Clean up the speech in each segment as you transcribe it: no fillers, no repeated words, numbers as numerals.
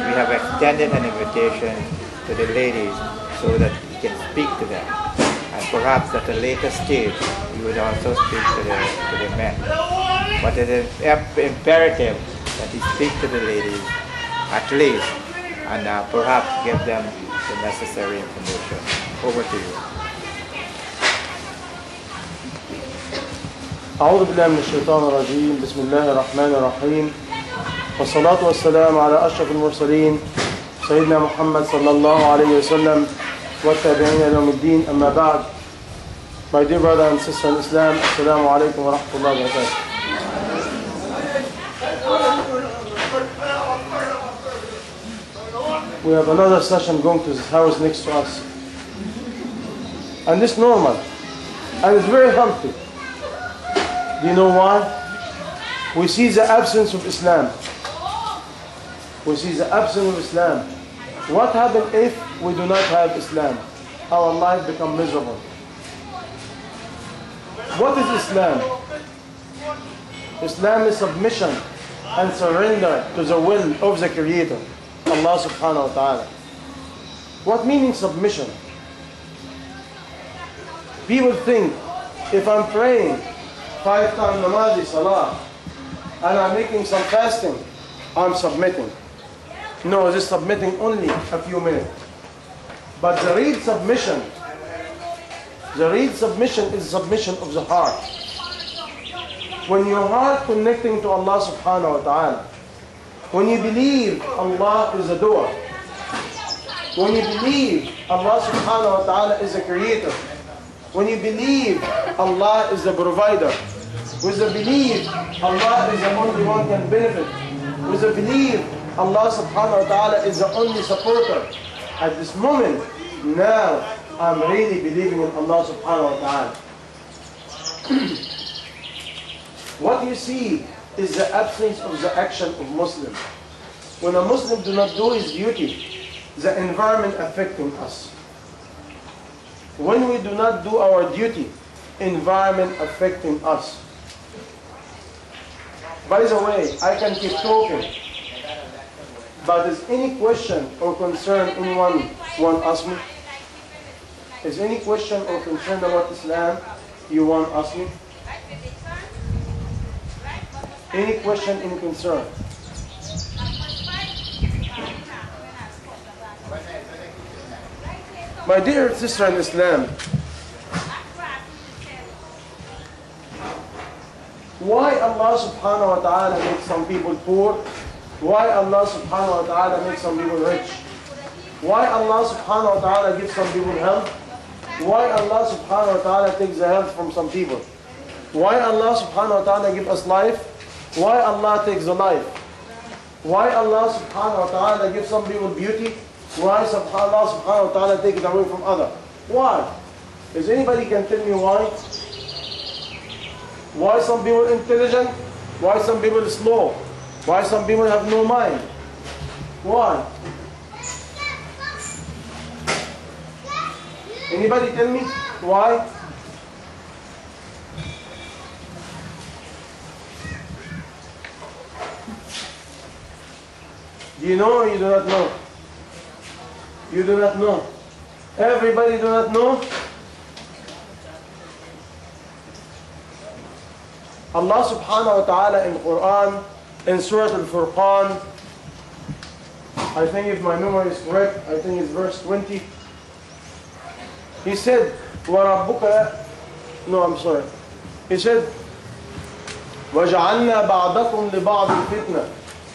we have extended an invitation to the ladies so that he can speak to them. And perhaps at a later stage, he would also speak to the men. But it is imperative that he speak to the ladies at least, and perhaps give them the necessary information. Over to you. أعوذ بالله من الشيطان الرجيم. بسم الله الرحمن الرحيم. والصلاة والسلام على أشرف المرسلين سيدنا محمد صلى الله عليه وسلم والتابعين إلى يوم الدين. أما بعد. My dear brother and sister in Islam, Assalamu alaikum wa rahmatullahi wa barakatuh. We have another session going to this house next to us. And it's normal. And it's very healthy. Do you know why? We see the absence of Islam. We see the absence of Islam. What happens if we do not have Islam? Our life becomes miserable. What is Islam? Islam is submission and surrender to the will of the Creator, Allah subhanahu wa ta'ala. What meaning submission? People think if I'm praying 5 times namazi salah and I'm making some fasting, I'm submitting. No, this is submitting only a few minutes. But the real submission is submission of the heart. When your heart connecting to Allah subhanahu wa ta'ala, when you believe Allah is a doer, when you believe Allah subhanahu wa ta'ala is a creator, when you believe Allah is the provider, with the belief Allah is the only one can benefit, with the belief Allah subhanahu wa ta'ala is the only supporter, at this moment, now I'm really believing in Allah subhanahu wa ta'ala. What you see is the absence of the action of Muslim. When a Muslim do not do his duty, the environment affecting us. When we do not do our duty, environment affecting us. By the way, I can keep talking, but is any question or concern anyone want to ask me? Is any question or concern about Islam you want to ask me? Any question, any concern? My dear sister in Islam, why Allah subhanahu wa ta'ala makes some people poor? Why Allah subhanahu wa ta'ala makes some people rich? Why Allah subhanahu wa ta'ala gives some people health? Why Allah subhanahu wa ta'ala takes the health from some people? Why Allah subhanahu wa ta'ala gives us life? Why Allah takes the life? Why Allah subhanahu wa ta'ala gives some people beauty? Why Allah subhanahu wa ta'ala takes it away from others? Why? Is anybody can tell me why? Why some people intelligent? Why some people slow? Why some people have no mind? Why? Anybody tell me why? Do you know or you do not know? You do not know. Everybody do not know. Allah subhanahu wa ta'ala in Quran, in Surah Al-Furqan, I think if my memory is correct, I think it's verse 20. He said, وَرَبُّكَ No, I'm sorry. He said, وَجَعَلْنَا بَعْضَكُمْ لِبَعْضٍ فِتْنَةً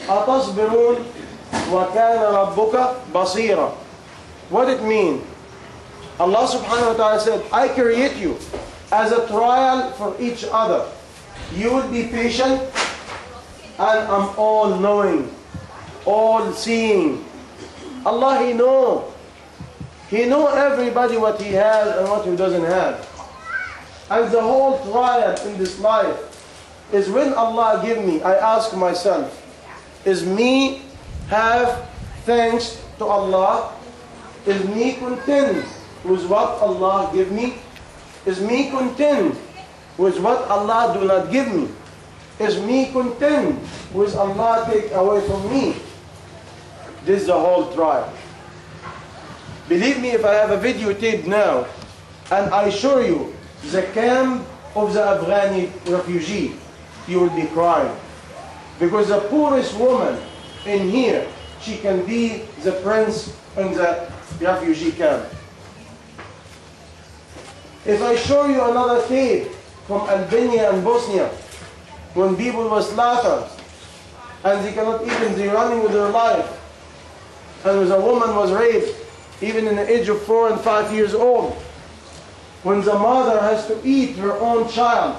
أَتَصْبِرُونَ وَكَانَ رَبُّكَ بَصِيرًا. What it mean? Allah subhanahu wa ta'ala said, I create you as a trial for each other. You will be patient, and I'm all-knowing, all-seeing. Allah, He know. He know everybody what he has and what he doesn't have. And the whole trial in this life is when Allah give me, I ask myself, is me have thanks to Allah? Is me content with what Allah give me? Is me content with what Allah do not give me? Is me content with Allah take away from me? This is the whole trial. Believe me, if I have a videotape now, and I show you the camp of the Afghani refugee, you will be crying. Because the poorest woman in here, she can be the prince in the refugee camp. If I show you another tape from Albania and Bosnia, when people were slaughtered, and they cannot even, they're running with their life, and a woman was raped, even in the age of 4 and 5 years old, when the mother has to eat her own child,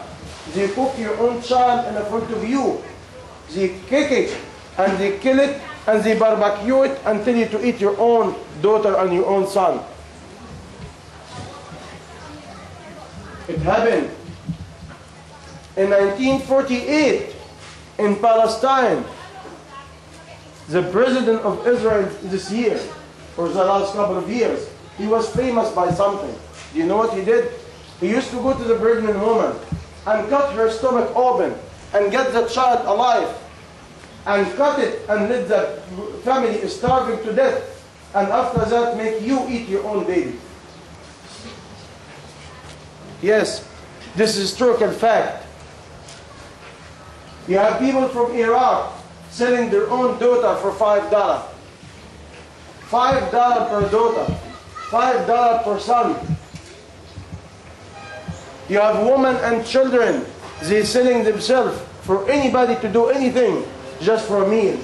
they cook your own child in front of you, they kick it, and they kill it, and they barbecue it until you to eat your own daughter and your own son. It happened in 1948 in Palestine. The president of Israel this year, for the last couple of years, he was famous by something. Do you know what he did? He used to go to the pregnant woman and cut her stomach open and get the child alive and cut it and let the family starving to death, and after that make you eat your own baby. Yes, this is historical fact. You have people from Iraq selling their own daughter for $5. $5 per daughter, $5 per son. You have women and children, they're selling themselves for anybody to do anything, just for a meal.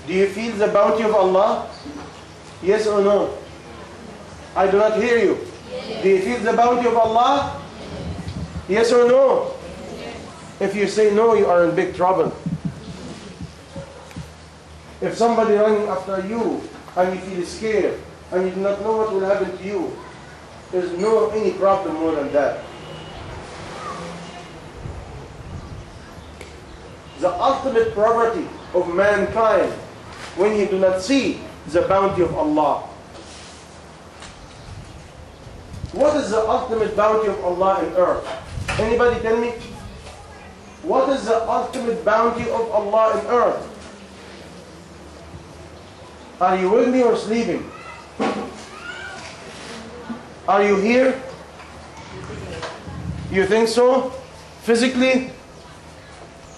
Do you feel the bounty of Allah? Yes or no? I do not hear you. Yes. Do you feel the bounty of Allah? Yes or no? Yes. If you say no, you are in big trouble. If somebody running after you and you feel scared and you do not know what will happen to you, there's no any problem more than that. The ultimate poverty of mankind when you do not see the bounty of Allah. What is the ultimate bounty of Allah in earth? Anybody tell me? What is the ultimate bounty of Allah in earth? Are you with me or sleeping? Are you here? You think so? Physically?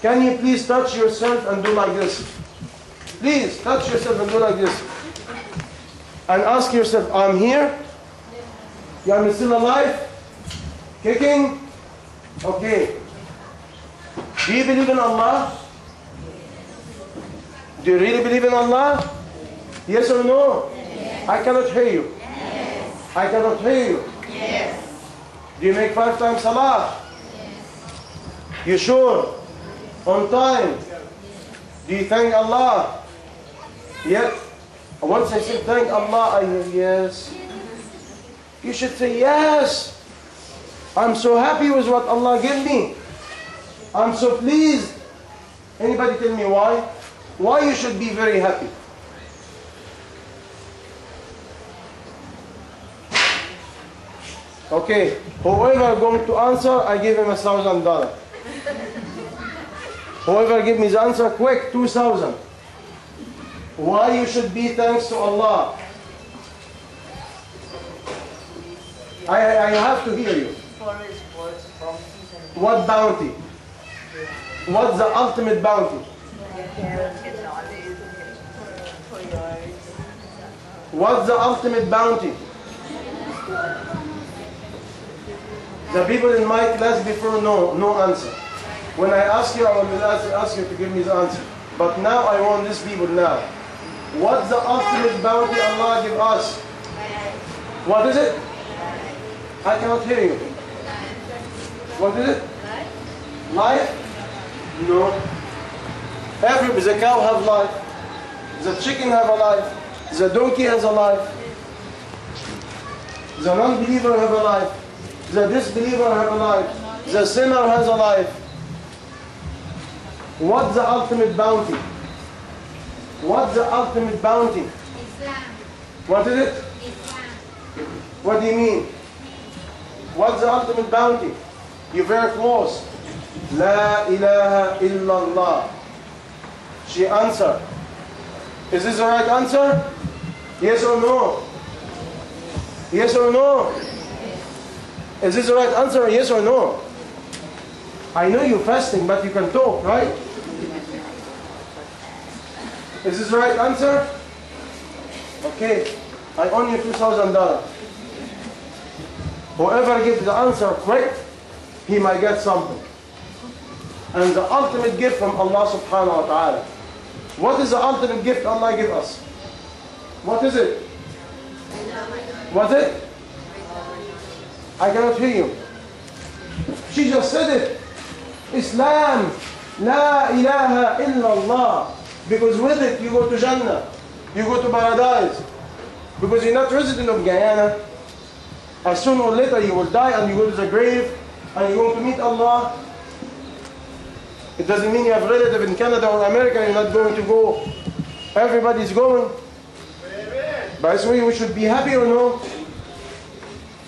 Can you please touch yourself and do like this? Please touch yourself and do like this. And ask yourself, I'm here? You are still alive? Kicking? Okay. Do you believe in Allah? Do you really believe in Allah? Yes or no? Yes. I cannot hear you. Yes. I cannot hear you. Yes. Do you make 5 times salah? Yes. You sure? On time? Do you thank Allah? Yet, once I said thank Allah, I hear yes. You should say yes. I'm so happy with what Allah gave me. I'm so pleased. Anybody tell me why? Why you should be very happy? Okay, whoever going to answer, I give him $1,000. Whoever give me the answer quick, 2,000. Why you should be thanks to Allah? I have to hear you. What bounty? What's the ultimate bounty? What's the ultimate bounty? The people in my class before, no answer. When I ask you, I will ask you to give me the answer. But now I want these people now. What's the ultimate bounty Allah give us? What is it? I cannot hear you. What is it? Life? No. The cow have life. The chicken have a life. The donkey has a life. The non-believer have a life. The disbeliever have a life. The sinner has a life. What's the ultimate bounty? What's the ultimate bounty? Islam. What is it? Islam. What do you mean? What's the ultimate bounty? You're very close. La ilaha illallah. She answered. Is this the right answer? Yes or no? Yes or no? Is this the right answer? Yes or no? I know you're fasting, but you can talk, right? Is this the right answer? Okay. I owe you $2,000. Whoever gives the answer correct, he might get something. And the ultimate gift from Allah subhanahu wa ta'ala. What is the ultimate gift Allah give us? What is it? What is it? I cannot hear you. She just said it. Islam. La ilaha illallah. Because with it you go to Jannah. You go to paradise. Because you're not resident of Guyana. As soon or later you will die and you go to the grave and you're going to meet Allah. It doesn't mean you have a relative in Canada or America, you're not going to go. Everybody's going. By the way, we should be happy or no?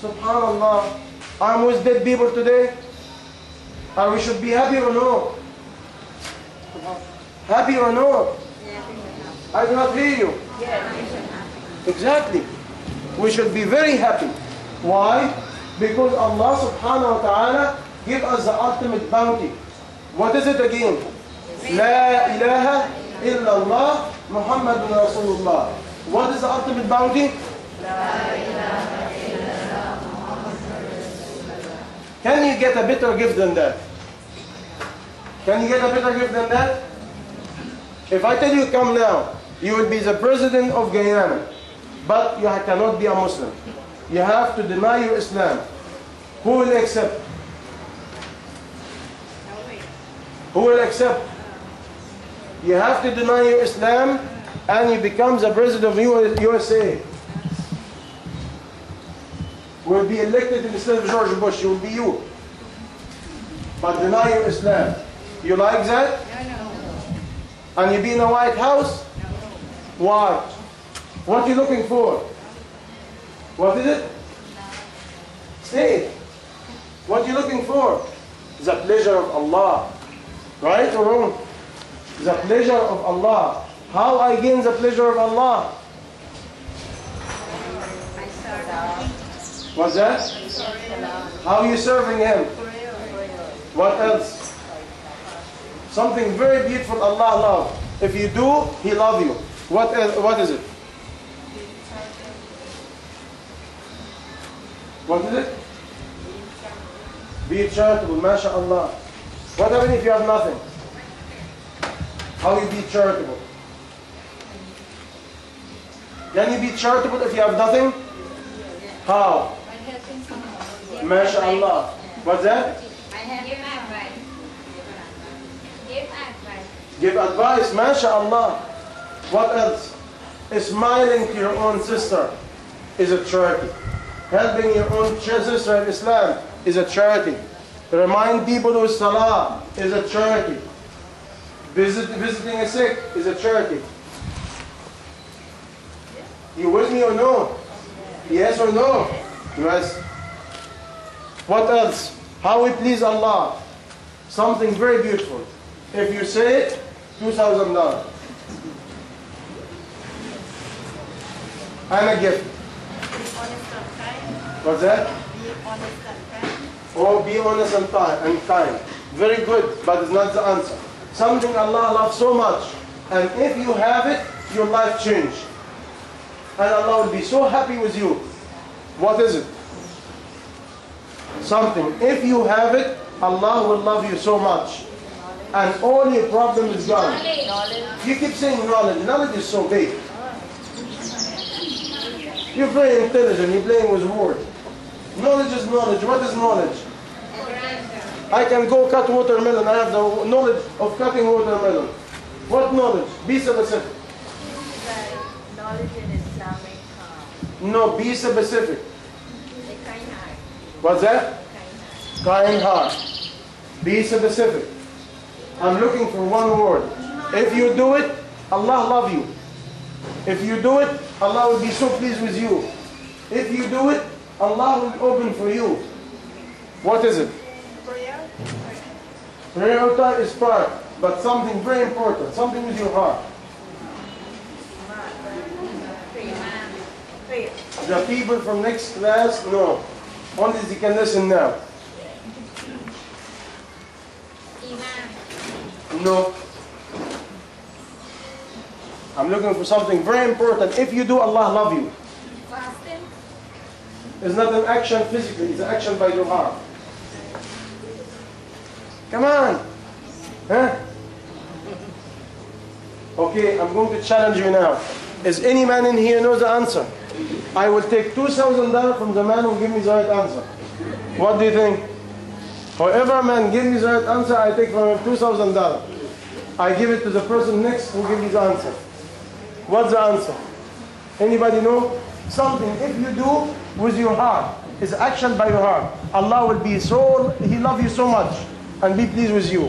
Subhanallah. I'm with dead people today. And we should be happy or no? Happy or no? I do not hear you. Exactly. We should be very happy. Why? Because Allah subhanahu wa ta'ala give us the ultimate bounty. What is it again? La ilaha illallah Muhammadun Rasulullah. What is the ultimate bounty? La ilaha illallah Muhammadun Rasulullah. Can you get a better gift than that? Can you get a better gift than that? If I tell you come now, you will be the president of Guyana, but you cannot be a Muslim. You have to deny your Islam. Who will accept? Who will accept? You have to deny your Islam and you become the president of USA. Will be elected instead of George Bush. You will be you. But deny your Islam. You like that? No. And you be in the White House? No. Why? What are you looking for? What is it? Say it. What are you looking for? The pleasure of Allah. Right or wrong? The pleasure of Allah. How I gain the pleasure of Allah? What's that? How are you serving Him? What else? Something very beautiful Allah loves. If you do, He loves you. What is it? What is it? Be charitable, mashallah. What happens if you have nothing? How you be charitable? Can you be charitable if you have nothing? How? MashaAllah. What's that? Give advice. Give advice, MashaAllah. What else? Smiling to your own sister is a charity. Helping your own sister in Islam is a charity. Remind people of Salah is a charity. Visiting a sick is a charity. You with me or no? Yes or no? Yes. What else? How we please Allah? Something very beautiful. If you say it, $2,000. And a gift. What's that? Be honest and kind. Oh, be honest and kind. Very good, but it's not the answer. Something Allah loves so much, and if you have it, your life change. And Allah will be so happy with you. What is it? Something. If you have it, Allah will love you so much. And all your problem is gone. You keep saying knowledge. Knowledge is so big. You're very intelligent. You're playing with words. Knowledge is knowledge. What is knowledge? I can go cut watermelon. I have the knowledge of cutting watermelon. What knowledge? Be specific. Knowledge in Islamic. No, be specific. The kind heart. What's that? Kind heart. Be specific. I'm looking for one word. If you do it, Allah love you. If you do it, Allah will be so pleased with you. If you do it, Allah will open for you. What is it? Prayer. Priority is part, but something very important, something with your heart. The people from next class, no. Only they can listen now. No. I'm looking for something very important. If you do, Allah love you. Fasting. It's not an action physically, it's an action by your heart. Come on. Huh? Okay, I'm going to challenge you now. Is any man in here knows the answer? I will take $2,000 from the man who give me the right answer. What do you think? However man give me the right answer, I take from him $2,000. I give it to the person next who give me the answer. What's the answer? Anybody know? Something, if you do with your heart, is action by your heart. Allah will be so, He love you so much and be pleased with you.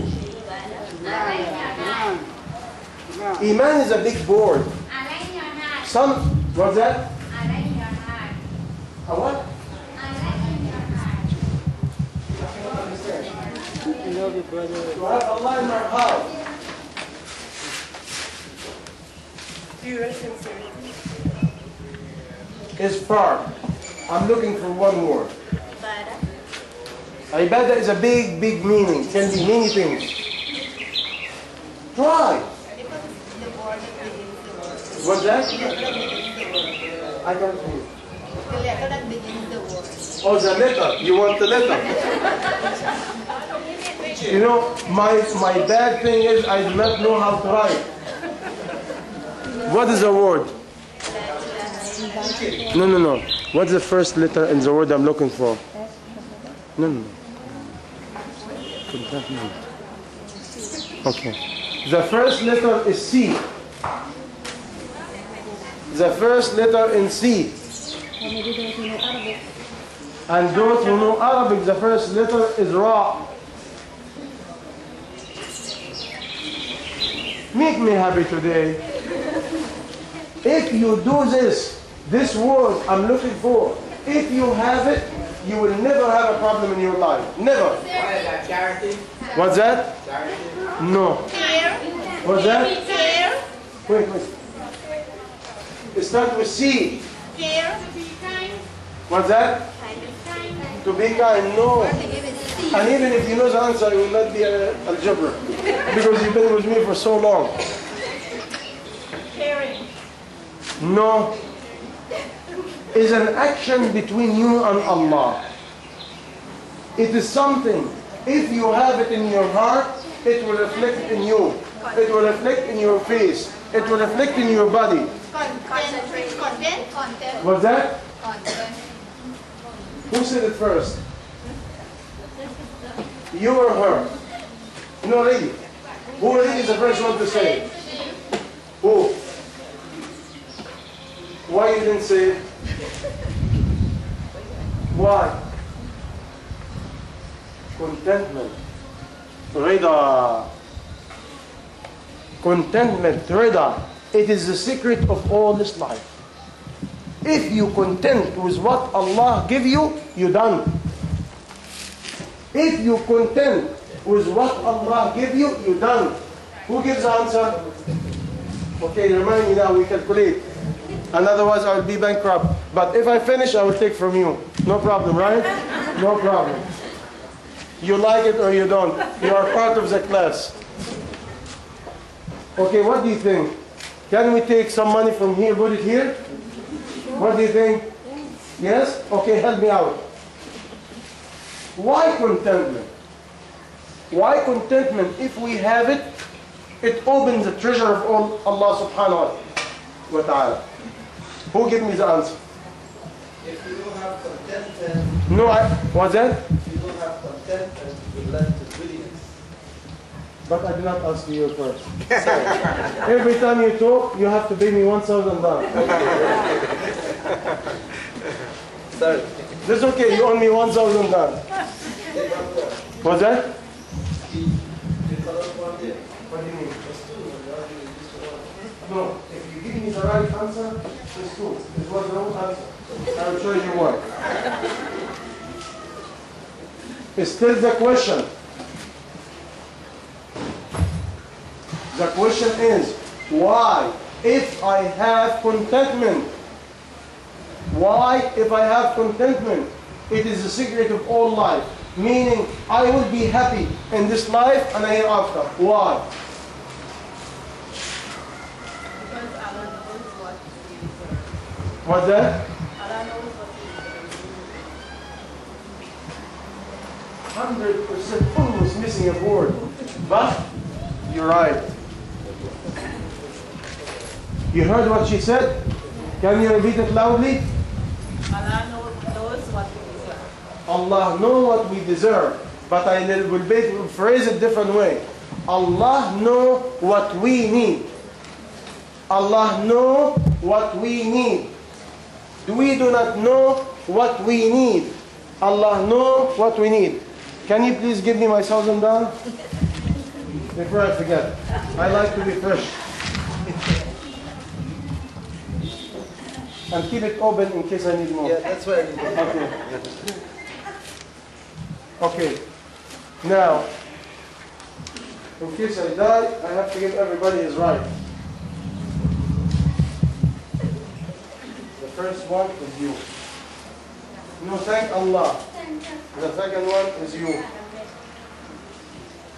Iman is a big board. Some, what's that? A what? To have Allah in our heart. Is part. I'm looking for one word. Ibadah is a big, big meaning. Can be many things. Try. What's that? I don't know. The letter that begins the word. Oh, the letter. You want the letter? You know, my bad thing is I do not know how to write. What is the word? No. What's the first letter in the word I'm looking for? No. Okay. The first letter is C. The first letter in C. And those who know Arabic, the first letter is Ra. Make me happy today. If you do this word I'm looking for, if you have it, you will never have a problem in your life. Never. What is that, charity? What's that? Charity? No. What's that? Wait. It starts with C. What's that? To be kind. No. And even if you know the answer, you will not be algebra. Because you've been with me for so long. No. It's an action between you and Allah. It is something. If you have it in your heart, it will reflect in you. It will reflect in your face. It will reflect in your body. Content. What's that? Content. Who said it first? You or her? No, really. Who really is the first one to say it? Who? Why you didn't say it? Why? Contentment. Rida. Contentment. Rida. It is the secret of all this life. If you content with what Allah give you, you're done. If you content with what Allah give you, you're done. Who gives the answer? Okay, remind me now, we calculate. And otherwise I will be bankrupt. But if I finish, I will take from you. No problem, right? No problem. You like it or you don't. You are part of the class. Okay, what do you think? Can we take some money from here, put it here? What do you think? Yes? Okay, help me out. Why contentment? Why contentment? If we have it, it opens the treasure of all Allah subhanahu wa ta'ala. Who give me the answer? If you don't have contentment, No, what's that? if you don't have contentment, you learn to brilliance. But I did not ask you first. Every time you talk, you have to pay me $1,000. Sorry. That's okay, you owe me $1,000. What's that? What do you mean? No, if you give me the right answer, it's two. It was the wrong answer. I will show you why. It's still the question. The question is, why? If I have contentment, why if I have contentment? It is the secret of all life. Meaning, I will be happy in this life and hereafter. Why? Because Allah knows what you deserve. What's that? Allah knows what you deserve. 100% almost missing a word. But you're right. You heard what she said? Can you repeat it loudly? Allah knows what you deserve. Allah knows what we deserve. But I will phrase it different way. Allah knows what we need. Allah knows what we need. We do not know what we need. Allah knows what we need. Can you please give me my $1,000? Before I forget. I like to be fresh. And keep it open in case I need more. Yeah, that's what I need. Okay. Okay. Now, in case I die, I have to give everybody his right. The first one is you. No, thank Allah. The second one is you.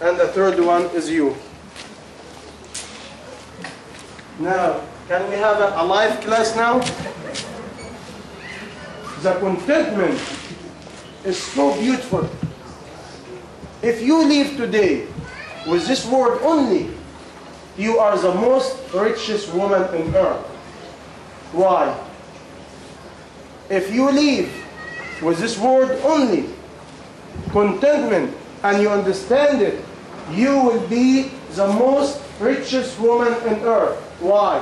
And the third one is you. Now, can we have a live class now? The contentment is so beautiful. If you live today with this word only, you are the most richest woman on earth. Why? If you live with this word only, contentment, and you understand it, you will be the most richest woman on earth. Why?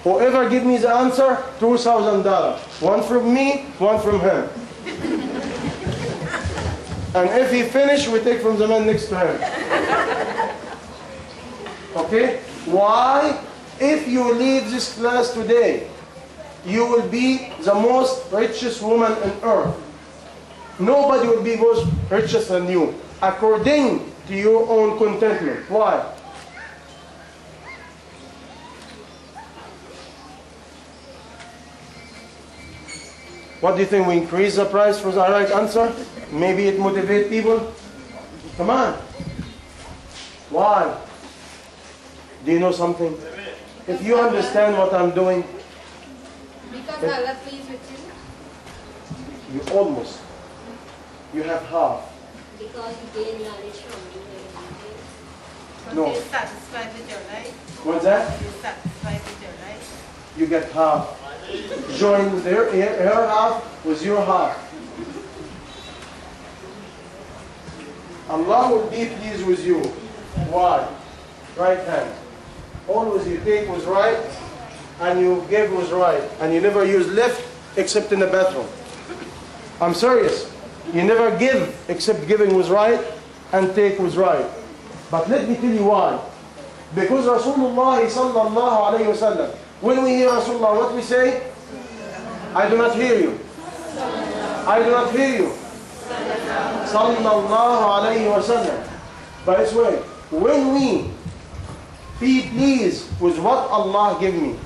Whoever give me the answer, $2,000. One from me, one from him. And if he finish, we take from the man next to him. Okay? Why? If you leave this class today, you will be the most richest woman on earth. Nobody will be most richest than you, according to your own contentment. Why? What do you think? We increase the price for the right answer? Maybe it motivates people? Come on. Why? Do you know something? If you understand what I'm doing, Because Allah pleased with you. you almost. You have half. Because you gain knowledge from you. No. You're satisfied with your life. What's that? You're satisfied with your life. You get half. Join her half with your half. Allah will be pleased with you. Why? Right hand. Always you take was right and you give was right. And you never use left except in the bathroom. I'm serious. You never give except giving was right and take was right. But let me tell you why. Because Rasulullah sallallahu alayhi wa sallam, when we hear Rasulullah, what we say? I do not hear you. I do not hear you. Sallallahu alayhi wa sallam. By this way, when we be pleased with what Allah give me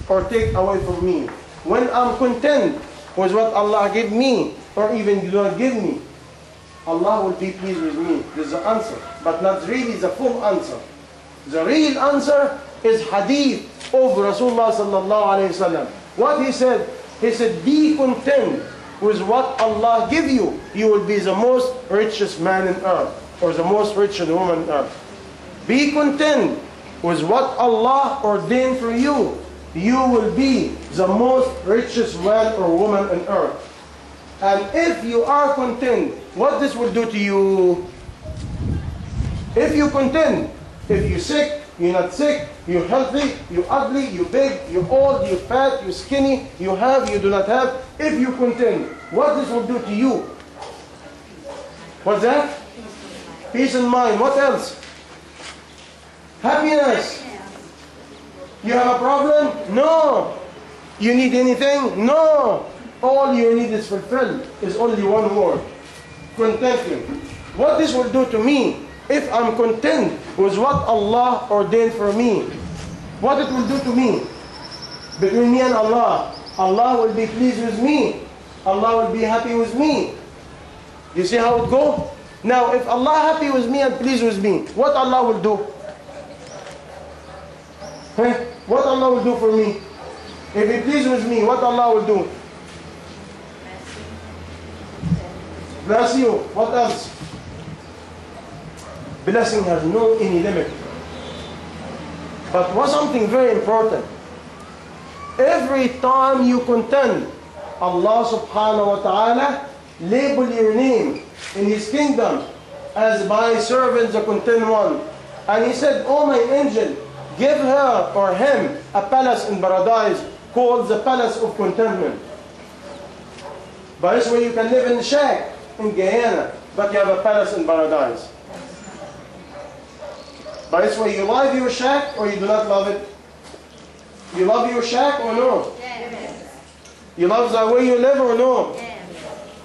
or take away from me, when I'm content with what Allah give me or even do not give me, Allah will be pleased with me. This is the answer, but not really the full answer. The real answer is hadith of Rasulullah sallallahu alayhi wa sallam. What he said, be content with what Allah give you. You will be the most richest man on earth, or the most richest woman on earth. Be content with what Allah ordained for you. You will be the most richest man or woman on earth. And if you are content, what this will do to you? If you content, if you're sick, you're not sick, you're healthy, you're ugly, you're big, you're old, you're fat, you're skinny, you have, you do not have, if you content, what this will do to you? What's that? Peace of mind. What else? Happiness. You have a problem? No. You need anything? No. All you need is fulfilled. Is only one word. Contentment. What this will do to me, if I'm content with what Allah ordained for me, what it will do to me, between me and Allah, Allah will be pleased with me. Allah will be happy with me. You see how it goes? Now, if Allah happy with me and pleased with me, what Allah will do? What Allah will do for me? If He pleased with me, what Allah will do? Bless you. What else? Blessing has no any limit. But what's something very important? Every time you contend, Allah subhanahu wa ta'ala label your name in His kingdom as my servant the content one. And He said, oh my angel, give her or him a palace in paradise called the palace of contentment. By this way you can live in a shack in Guyana, but you have a palace in paradise. By this way you love your shack or you do not love it? You love your shack or no? Yes. You love the way you live or no? Yes.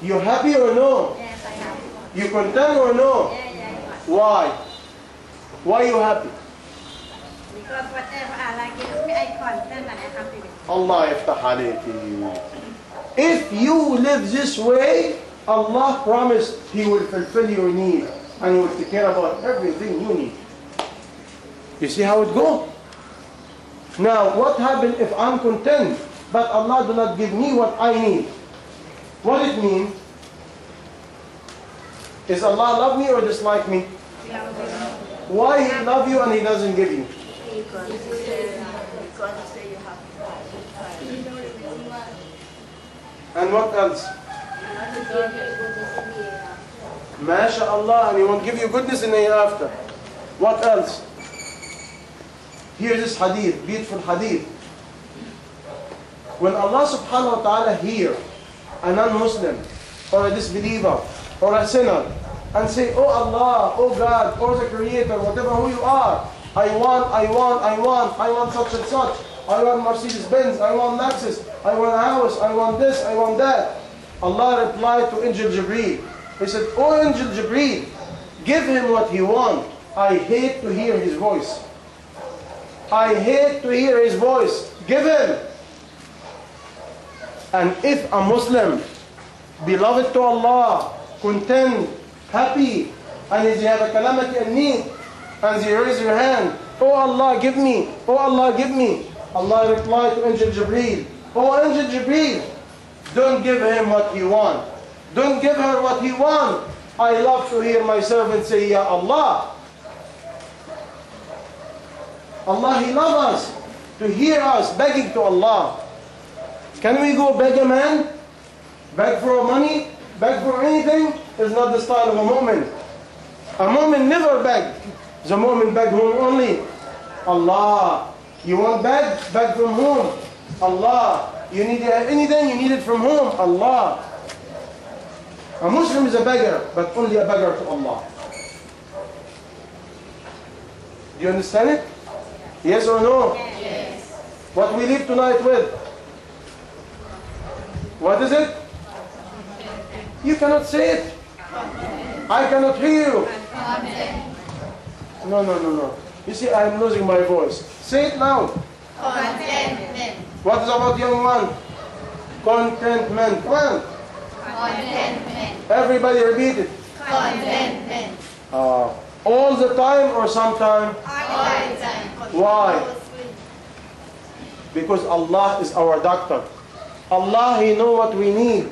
You happy or no? Yes, I am. You content or no? Yes. Why? Why you happy? Because whatever Allah gives me, I content and I happy with it. Allah yaftah alayki. If you live this way, Allah promised He will fulfill your need and He will take care about everything you need. You see how it goes? Now, what happens if I'm content, but Allah do not give me what I need? What it mean? Is Allah love me or dislike me? Why He love you and He doesn't give you? Because you say you have And what else? MashaAllah, and He won't give you goodness in the hereafter. What else? Here's this hadith, beautiful hadith. When Allah subhanahu wa ta'ala hear a non-Muslim or a disbeliever or a sinner and say, oh Allah, oh God, or the Creator, whatever who you are, I want such and such, I want Mercedes-Benz, I want Lexus, I want a house, I want this, I want that. Allah replied to Angel Jibreel. He said, oh Angel Jibreel, give him what he wants. I hate to hear his voice. I hate to hear his voice. Give him. And if a Muslim, beloved to Allah, content, happy, and if you have a calamity and need, and you raise your hand, oh Allah, give me, oh Allah, give me. Allah replied to Angel Jibreel, oh Angel Jibreel, don't give him what he wants. Don't give her what he wants. I love to hear my servant say, Ya Allah. Allah, He loves us to hear us begging to Allah. Can we go beg a man? Beg for money? Beg for anything? It's not the style of a mu'min. A mu'min never beg. The mu'min beg whom only? Allah. You want beg? Beg from whom? Allah. You need anything? You need it from whom? Allah. A Muslim is a beggar, but only a beggar to Allah. Do you understand it? Yes or no? Yes. What we leave tonight with? What is it? You cannot say it. I cannot hear you. No. You see, I am losing my voice. Say it now. Contentment. What is about young one? Contentment. Come on. Contentment. Everybody repeat it. Contentment. All the time or sometime? All the time. Why? Because Allah is our doctor. Allah, He knows what we need.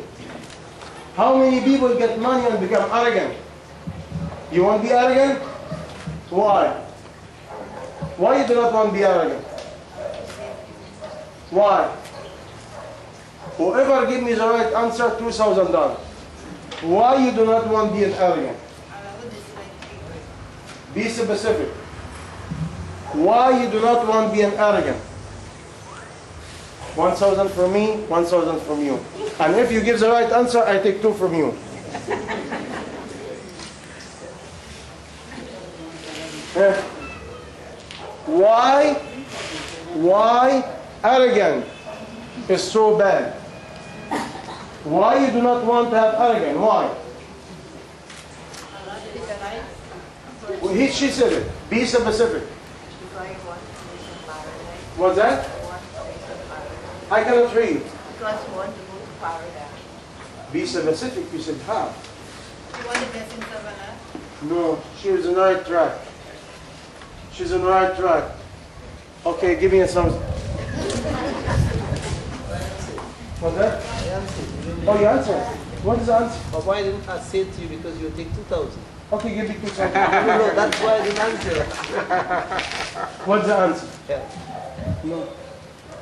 How many people get money and become arrogant? You want to be arrogant? Why? Why you do not want to be arrogant? Why? Whoever give me the right answer, $2,000. Why you do not want to be an arrogant? Be specific. Why you do not want to be an arrogant? 1,000 from me, 1,000 from you. And if you give the right answer, I take 2 from you. Why arrogant is so bad? Why you do not want to have arrogance? Why? She said it. Be specific. Because I want to live in paradise. What's that? I want to live in paradise. I cannot hear you. Because you want to go to paradise. Be specific. You said how? You want the blessings of Allah? No, she was on the right track. She's on the right track. Okay, give me some. What's that? I answered. Oh, you answered. What is the answer? But why didn't I say to you because you take 2,000? Okay, give me 2,000. No, that's why I didn't answer. What's the answer? Yeah. No.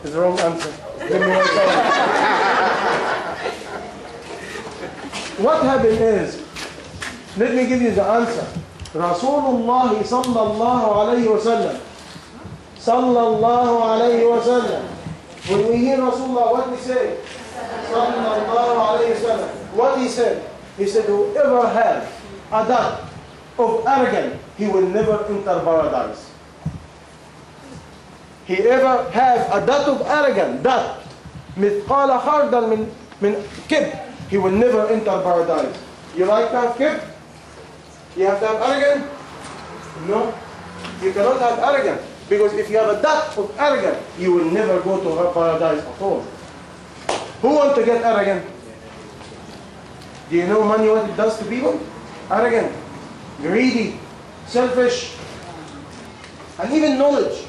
It's the wrong answer. Give me 1,000. What happened is, let me give you the answer. Rasulullah sallallahu alayhi wa sallam. Sallallahu alayhi wa sallam. When we hear Rasulullah, what we say? Sallallahu alayhi wa sallam. What he said? He said, whoever has a dot of arrogance, he will never enter paradise. He ever have a dot of arrogance, dot, مثقال خردل من كبر, he will never enter paradise. You like to have kibr? You have to have arrogance? No. You cannot have arrogance. Because if you have a dot of arrogance, you will never go to paradise at all. Who wants to get arrogant? Do you know money what it does to people? Arrogant, greedy, selfish, and even knowledge.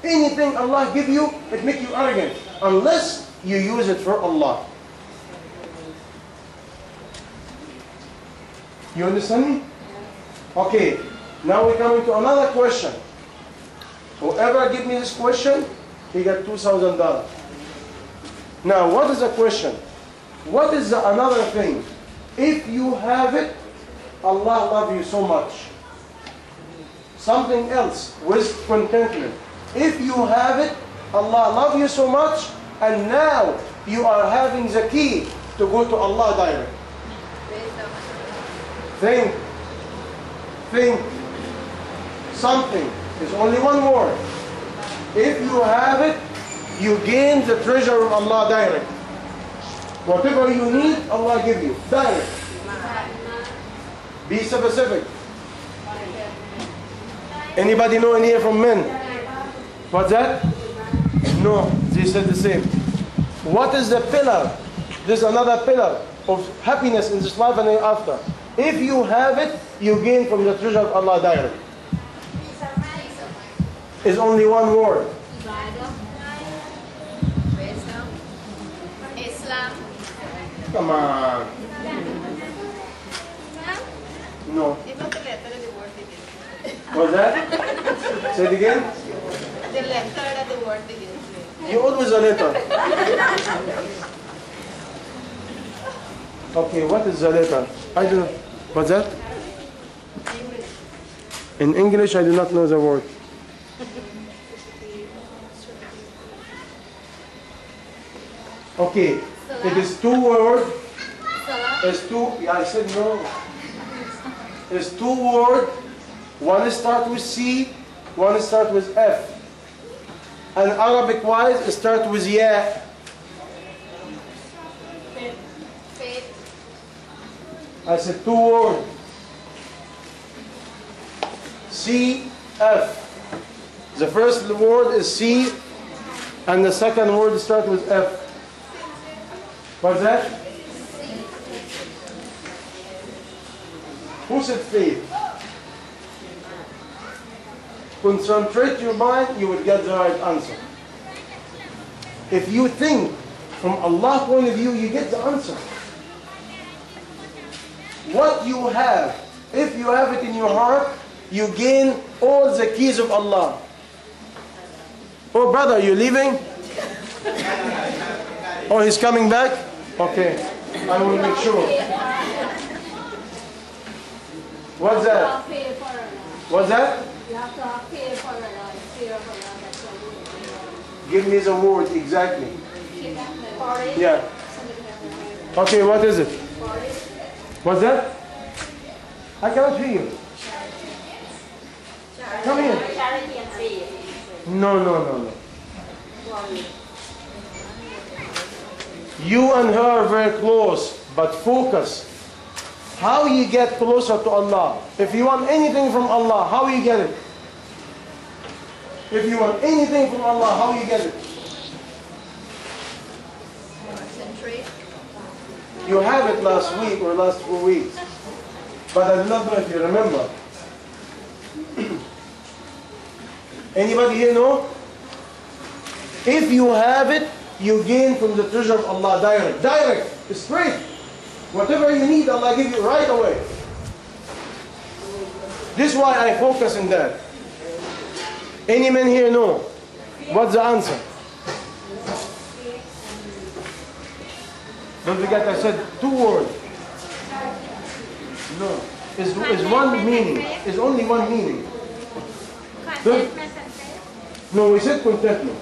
Anything Allah give you, it makes you arrogant. Unless you use it for Allah. You understand me? Okay, now we're coming to another question. Whoever give me this question, he got $2,000. Now, what is the question? What is the another thing? If you have it, Allah love you so much. Something else with contentment. If you have it, Allah love you so much, and now you are having the key to go to Allah direct. Think. Something. There's only one word. If you have it, you gain the treasure of Allah direct. Whatever you need, Allah give you. Direct. Be specific. Anybody know any here from men? What's that? No, they said the same. What is the pillar? This is another pillar of happiness in this life and hereafter. If you have it, you gain from the treasure of Allah direct. It's only one word. Islam. Come on. No. It's not the letter that the word begins with. What's that? Say it again. The letter that the word begins with. You always a letter. Okay, what is the letter? I don't know. What's that? In English, I do not know the word. Okay, it is two words. It's two. Yeah, I said no. It's two words. One starts with C, one starts with F. And Arabic wise, it starts with Ya. Faith. I said two words. C, F. The first word is C, and the second word starts with F. What's that? Who said faith? Concentrate your mind, you will get the right answer. If you think from Allah's point of view, you get the answer. What you have, if you have it in your heart, you gain all the keys of Allah. Oh brother, you leaving? Oh, he's coming back? Okay, I will make sure. What's that? What's that? You have to have fear for Allah, fear for Allah. Give me the word exactly. Yeah. Okay, what is it? What's that? I cannot hear you. Come here. Charity and faith. No. You and her are very close, but focus. How you get closer to Allah? If you want anything from Allah, how you get it? If you want anything from Allah, how you get it? Concentrate. You have it last week or last 2 weeks. But I do not know if you remember. Anybody here know? If you have it, you gain from the treasure of Allah direct. Direct, straight. Whatever you need, Allah give you right away. This is why I focus on that. Any man here know? What's the answer? Don't forget I said 2 words. No. It's one meaning. It's only one meaning. Contentment and faith. No, we said contentment.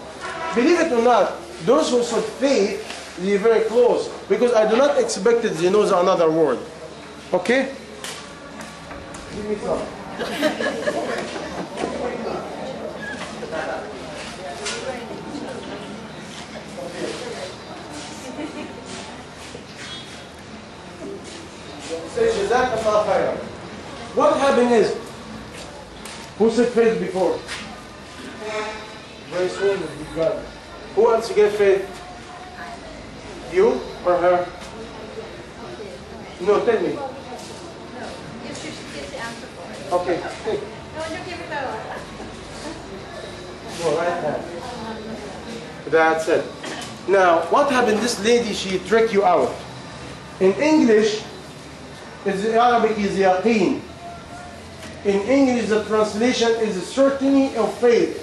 Believe it or not, those who said faith, they're very close. Because I do not expect it, they know another word. Okay? Give me some. Say Jazakallah khairan. What happened is, who said faith before? Very soon you got it. Who wants to get faith? You or her? No, tell me. No. You should get the answer for it. Okay, take. No, you give it over. Go right hand. That's it. Now, what happened? This lady, she tricked you out. In English, in Arabic is yaqeen. In English, the translation is certainty of faith,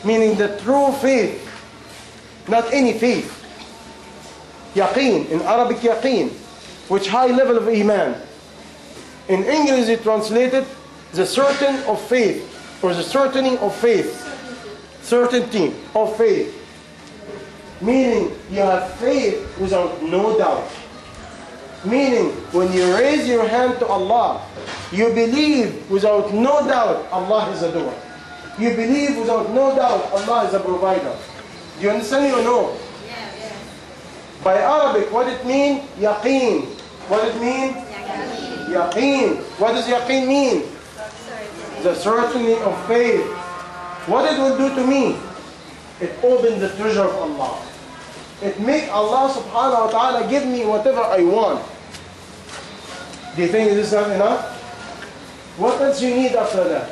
meaning the true faith, not any faith. Yaqeen, in Arabic yaqeen, which high level of iman. In English, it translated the certain of faith, or the certainty of faith. Certainty of faith. Meaning, you have faith without no doubt. Meaning, when you raise your hand to Allah, you believe without no doubt Allah is a doer. You believe without no doubt Allah is a provider. Do you understand me or no? Yeah. By Arabic, what it mean? Yaqeen. What it mean? Yaqeen. What does yaqeen mean? The certainty of faith. What it will do to me? It opens the treasure of Allah. It make Allah subhanahu wa ta'ala give me whatever I want. Do you think this is not enough? What else you need after that?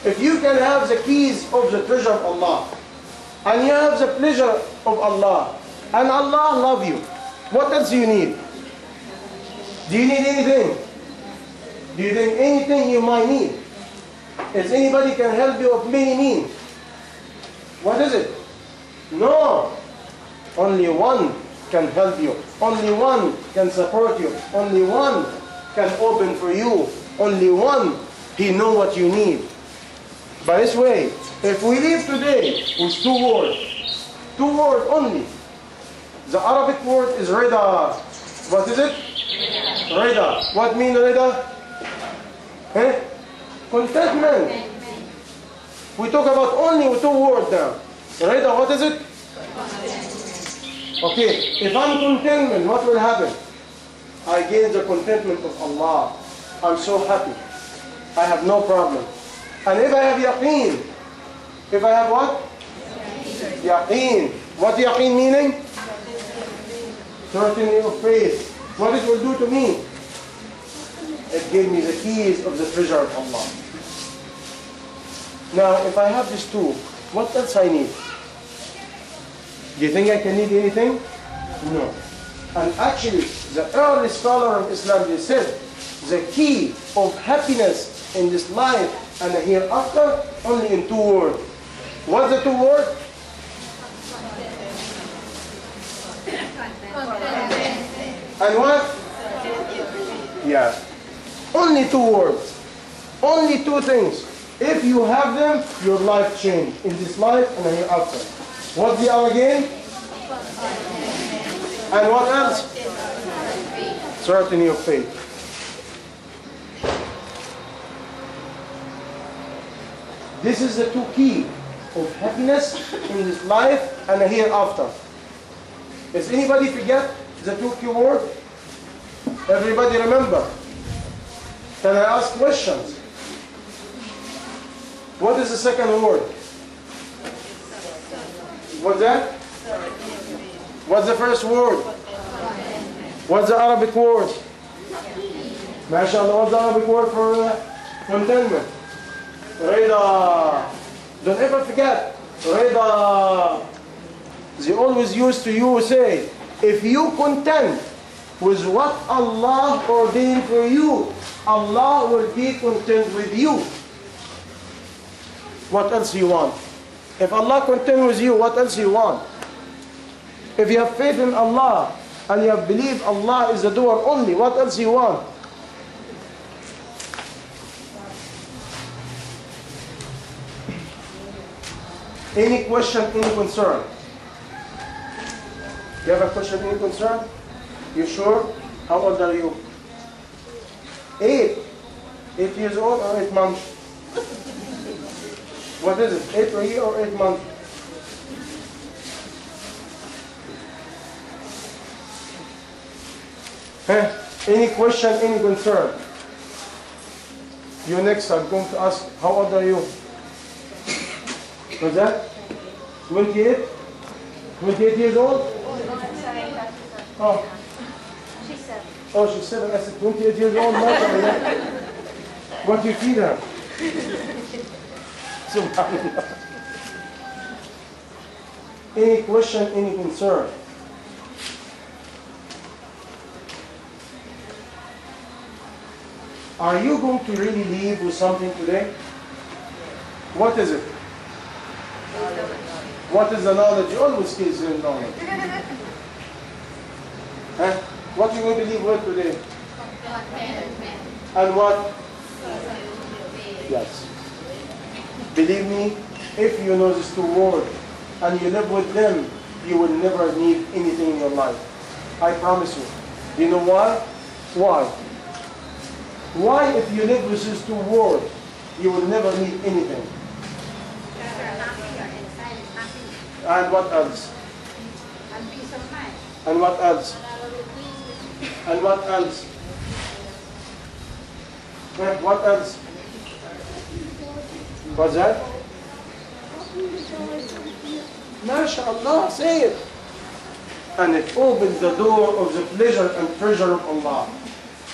If you can have the keys of the treasure of Allah, and you have the pleasure of Allah, and Allah love you, what else you need? Do you need anything? Do you think anything you might need? Is anybody can help you of many means? What is it? No. Only one can help you. Only one can support you. Only one can open for you. Only one, He knows what you need. By this way, if we live today with 2 words only. The Arabic word is rida. What is it? Rida. What means rida? Contentment. We talk about only 2 words now. Rida, what is it? Okay, if I'm contentment, what will happen? I gain the contentment of Allah. I'm so happy. I have no problem. And if I have yaqeen, if I have what? Yaqeen. What yaqeen meaning? Certainty of faith. What it will do to me? It gave me the keys of the treasure of Allah. Now, if I have these 2, what else I need? Do you think I can need anything? No. And actually, the early scholar of Islam, they said, the key of happiness in this life and the hereafter, only in 2 words. What's the 2 words? And what? Yeah. Only 2 words. Only 2 things. If you have them, your life change in this life and the hereafter. What's the other again? And what else? Certainty of faith. This is the 2 keys of happiness in this life and the hereafter. Does anybody forget the 2 key words? Everybody remember? Can I ask questions? What is the second word? What's that? What's the first word? What's the Arabic word? MashaAllah, what's the Arabic word for contentment? Rida. Don't ever forget. Rida. They always used to say, if you content with what Allah ordained for you, Allah will be content with you. What else you want? If Allah content with you, what else you want? If you have faith in Allah and you have believed Allah is the doer only, what else you want? Any question, any concern? You have a question, any concern? You sure? How old are you? 8. 8 years old or 8 months? What is it? 8 a year or 8 months? Huh? Any question, any concern? You next, I'm going to ask, how old are you? What's that? 28? 28 years old? Oh. She's 7. Oh, she's 7. I said 28 years old. What do you feed her? Subhanallah. Any question, any concern? Are you going to really leave with something today? What is it? What is the knowledge? You always keep saying knowledge. Huh? What are you going to leave with today? And what? Yes. Believe me, if you know these 2 words and you live with them, you will never need anything in your life. I promise you. Do you know why? Why? Why, if you live with these 2 words, you will never need anything? And what else? And peace of mind. And what else? And what else? What else? What's that? MashaAllah, say it. And it opens the door of the pleasure and treasure of Allah.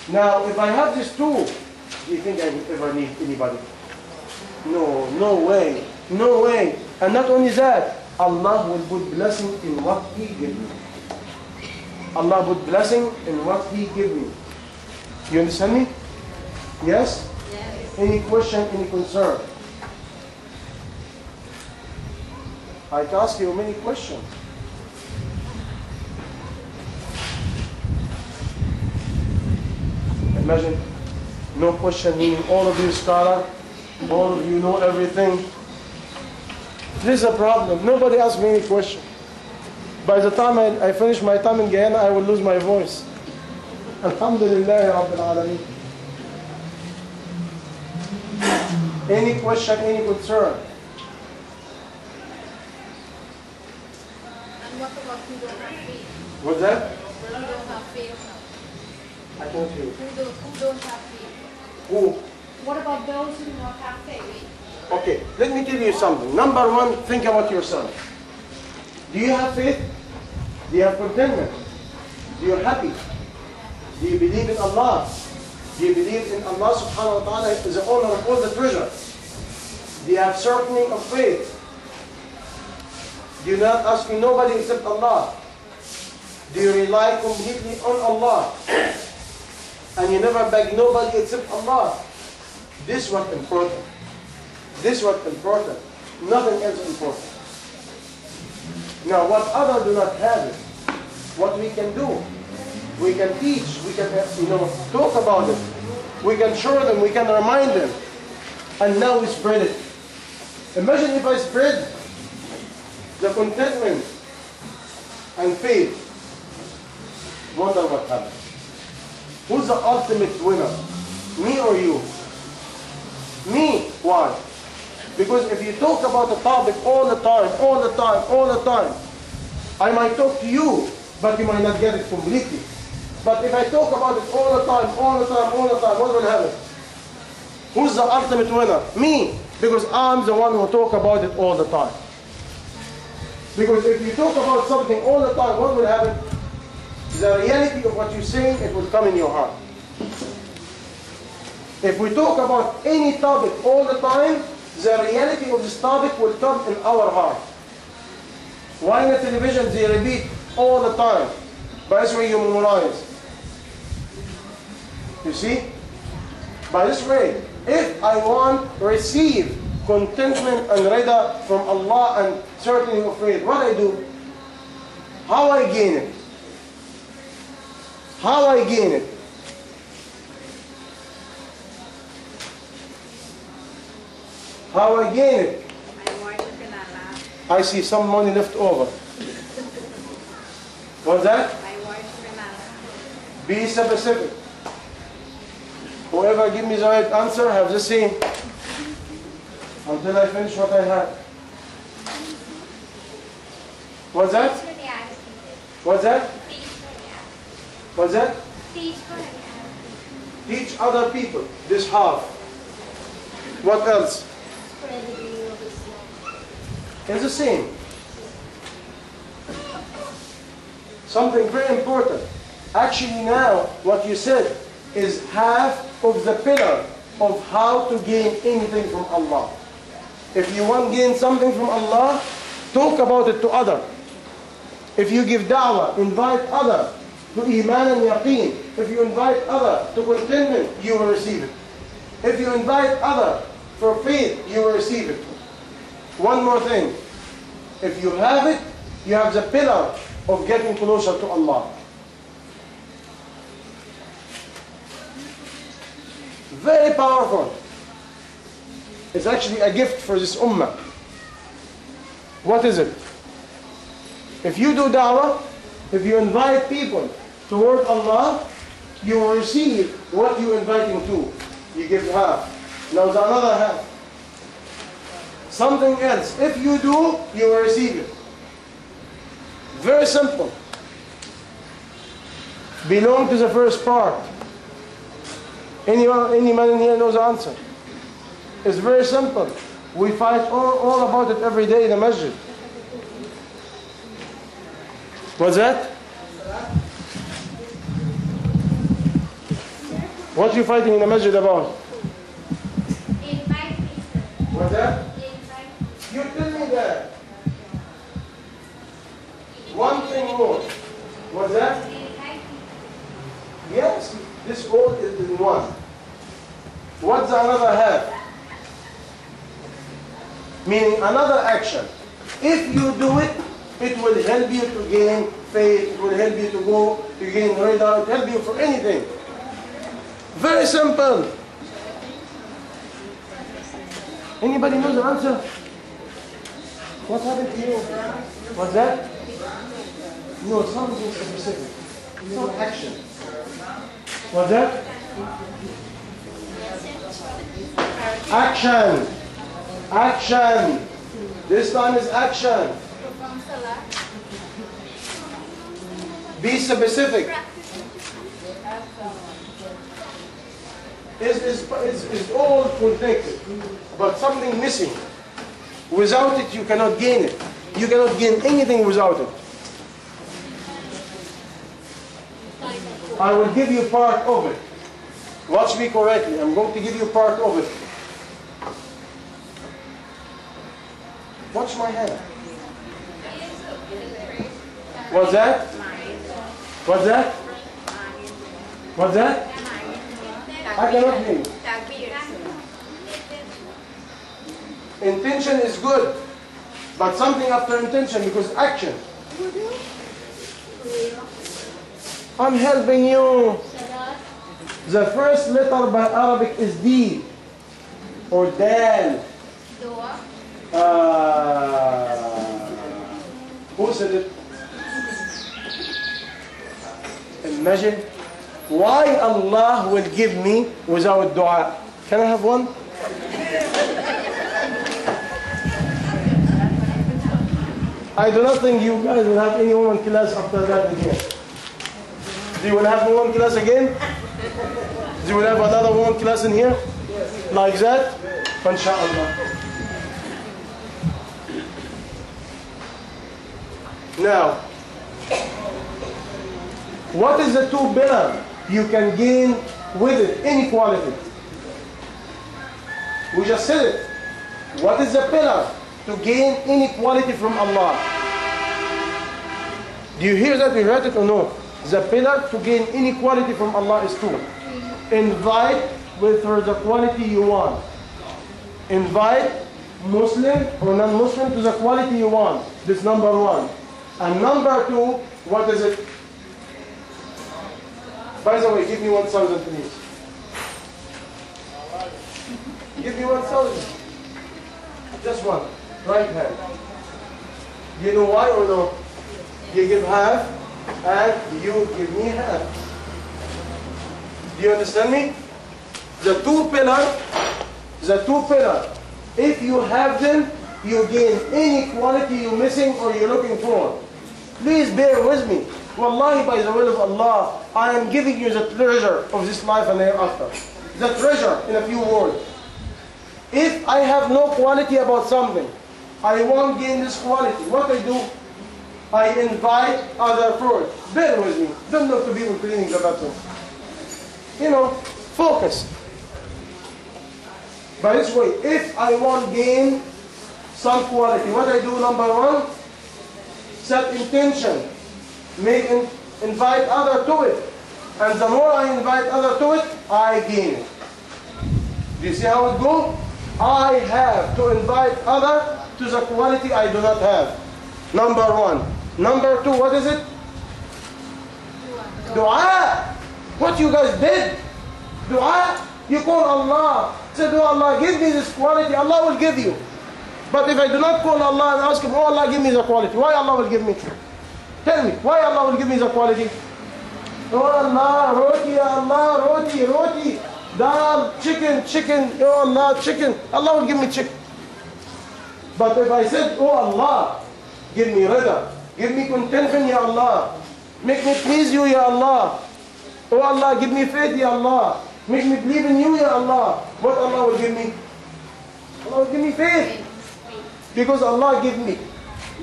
Now, if I have these 2, do you think I will ever need anybody? No, no way. No way. And not only that, Allah will put blessing in what He gives me. Allah put blessing in what He gives me. You understand me? Yes? Yes. Any question, any concern? I can ask you many questions. Imagine, no question, meaning all of you scholar, all of you know everything. This is a problem. Nobody asks me any question. By the time I finish my time in Guyana, I will lose my voice. Alhamdulillah Rabbil Alameen. Any question, any concern? And what about who don't have faith? What's that? Who don't have faith? I can't hear you. Who don't have faith? Who? What about those who do not have faith? Okay, let me tell you something. Number 1, think about yourself. Do you have faith? Do you have contentment? Do you happy? Do you believe in Allah? Do you believe in Allah subhanahu wa ta'ala is the owner of all the treasure? Do you have certainty of faith? Do you not ask nobody except Allah? Do you rely completely on Allah? And you never beg nobody except Allah? This is what's important. This is what's important. Nothing else important. Now, what others do not have it, what we can do, we can teach, we can talk about it, we can show them, we can remind them, and now we spread it. Imagine if I spread the contentment and faith. Wonder what happens. Who's the ultimate winner? Me or you? Me. Why? Because if you talk about a topic all the time, I might talk to you, but you might not get it completely. But if I talk about it all the time, what will happen? Who's the ultimate winner? Me. Because I'm the one who talk about it all the time. Because if you talk about something all the time, what will happen? The reality of what you're saying, it will come in your heart. If we talk about any topic all the time, the reality of this topic will come in our heart. Why in the television they repeat all the time? By this way you memorize. You see? By this way, if I want to receive contentment and rida from Allah and certainty of faith, what I do? How I gain it? How I gain it? How I gain it? I see some money left over. What's that? Be specific. Whoever give me the right answer, have the same. Until I finish what I have. What's that? What's that? What's that? Teach other people. This half. What else? It's the same. Something very important. Actually now, what you said is half of the pillar of how to gain anything from Allah. If you want to gain something from Allah, talk about it to others. If you give da'wah, invite others to iman and yaqeen. If you invite others to contentment, you will receive it. If you invite others for faith, you will receive it. One more thing. If you have it, you have the pillar of getting closer to Allah. Very powerful. It's actually a gift for this ummah. What is it? If you do da'wah, if you invite people toward Allah, you will receive what you're inviting to. You give half. Now the another half. Something else. If you do, you will receive it. Very simple. Belong to the first part. Any man in here knows the answer. It's very simple. We fight all about it every day in the masjid. What's that? What are you fighting in the masjid about? What's that? You tell me that. One thing more. What's that? Yes, this all is in one. What's another half? Meaning another action. If you do it, it will help you to gain faith, it will help you to go, to gain rida, it will help you for anything. Very simple. Anybody knows the answer? What happened to you? What's that? No, something specific. Some action. What's that? Action. Action. This time is action. Be specific. It's all connected, but something missing. Without it, you cannot gain it. You cannot gain anything without it. I will give you part of it. Watch me correctly. I'm going to give you part of it. Watch my hand. What's that? What's that? What's that? I cannot hear you. Intention is good, but something after intention, because action. I'm helping you. The first letter by Arabic is D or Dal. Who said it? Imagine why Allah will give me without dua. Can I have one? I do not think you guys will have any woman class after that again. So you will have one class again? So you will have another one class in here? Like that? Inshallah. Now, what is the two pillars you can gain with it? Inequality. We just said it. What is the pillar to gain inequality from Allah? Do you hear that? We read it or no? The pillar to gain inequality from Allah is two. Invite with the quality you want. Invite Muslim or non-Muslim to the quality you want. This number one. And number two, what is it? By the way, give me 1,000 please. Give me 1,000. Just one. Right hand. You know why or no? You give half and you give me half. Do you understand me? The two pillars, if you have them, you gain any quality you're missing or you're looking for. Please bear with me. Wallahi, by the will of Allah, I am giving you the treasure of this life and hereafter. The treasure in a few words. If I have no quality about something, I won't gain this quality. What I do? I invite other first. Bear with me. Don't look to people cleaning the bathroom. You know, focus. By this way, if I want gain some quality, what I do, number one, set intention. Invite other to it. And the more I invite other to it, I gain it. Do you see how it goes? I have to invite other to the quality I do not have. Number one. Number two, what is it? Dua. What you guys did? Dua. You call Allah. Say, oh Allah, give me this quality. Allah will give you. But if I do not call Allah and ask Him, oh Allah, give me the quality. Why Allah will give me? Tell me, why Allah will give me the quality? Oh Allah, roti, ya Allah, roti, roti. Dal, chicken, chicken. Oh Allah, chicken. Allah will give me chicken. But if I said, oh Allah, give me rida. Give me contentment, Ya Allah. Make me please you, Ya Allah. Oh Allah, give me faith, Ya Allah. Make me believe in you, Ya Allah. What Allah will give me? Allah will give me faith. Because Allah give me.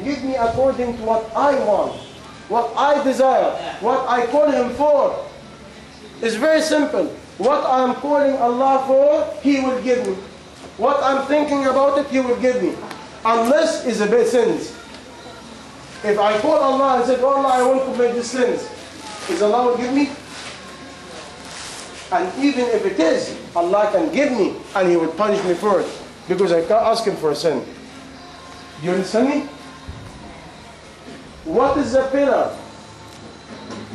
Give me according to what I want. What I desire. What I call Him for. It's very simple. What I'm calling Allah for, He will give me. What I'm thinking about it, He will give me. Unless it's a bad sins. If I call Allah and say, oh Allah, I want to commit these sins, is Allah will give me? And even if it is, Allah can give me and He will punish me for it. Because I can't ask Him for a sin. Do you understand me? What is the pillar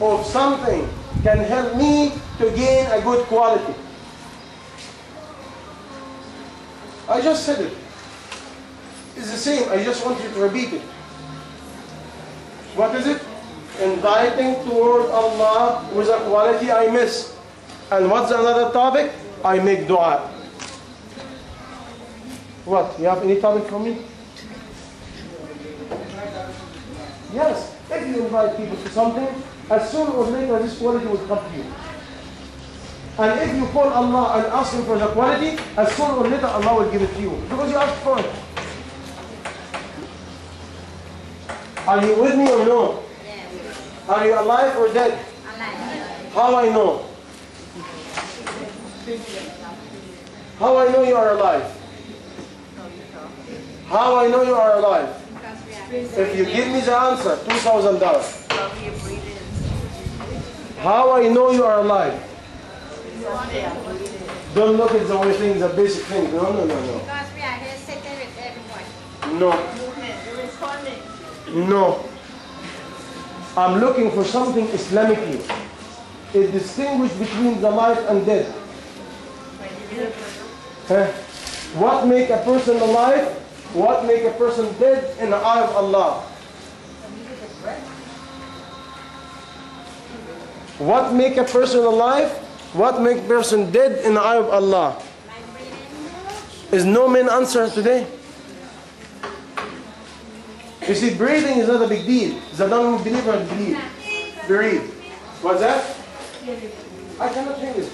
of something can help me to gain a good quality? I just said it. It's the same. I just want you to repeat it. What is it? Inviting toward Allah with a quality I miss. And what's another topic? I make dua. What? You have any topic for me? Yes. If you invite people to something, as soon or later this quality will come to you. And if you call Allah and ask Him for the quality, as soon or later Allah will give it to you. Because you asked for it. Are you with me or no? Yes. Are you alive or dead? Alive. How I know? How I know you are alive? How I know you are alive? If you give me the answer, $2,000. How I know you are alive? Don't look at the only thing, the basic thing. No, no, no, no. Because we are here sitting with everyone. No. No. I'm looking for something Islamically. It distinguishes between the life and death. What make a person alive? What make a person dead in the eye of Allah? What make a person alive? What make a person dead in the eye of Allah? Is no man answer today? You see, breathing is not a big deal. The non-believer breathe. What's that? I cannot hear you.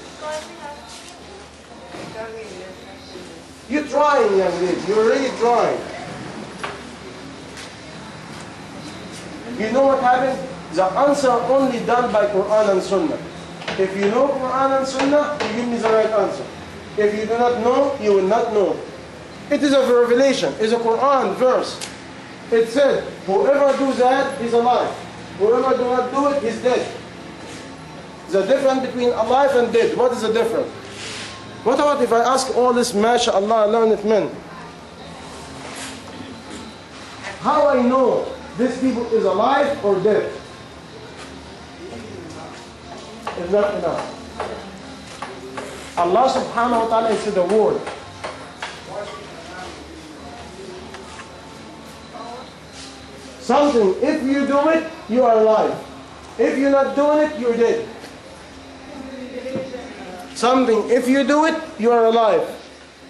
You're trying, young lady. You're really trying. You know what happened? The answer only done by Quran and Sunnah. If you know Quran and Sunnah, you give me the right answer. If you do not know, you will not know. It is a revelation. It's a Quran verse. It said, whoever does that is alive. Whoever do not do it is dead. The difference between alive and dead, what is the difference? What about if I ask all this mashallah learned men? How I know this people is alive or dead? It's not enough. Allah subhanahu wa ta'ala said the word. Something, if you do it, you are alive. If you're not doing it, you're dead. Something, if you do it, you are alive.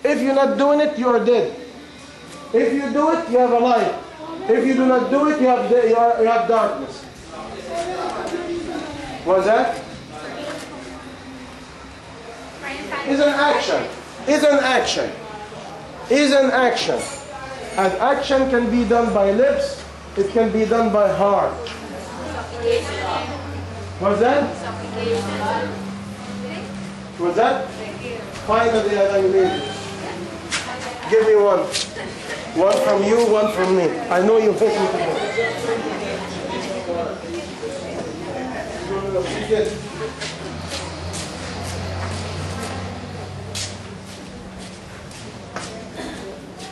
If you're not doing it, you are dead. If you do it, you have a life. If you do not do it, you have darkness. What's that? Is an action. Is an action. Is an action. And action can be done by lips. It can be done by heart. What's that? What's that? Finally, I lady. Give me one. One from you, one from me. I know you hate me today.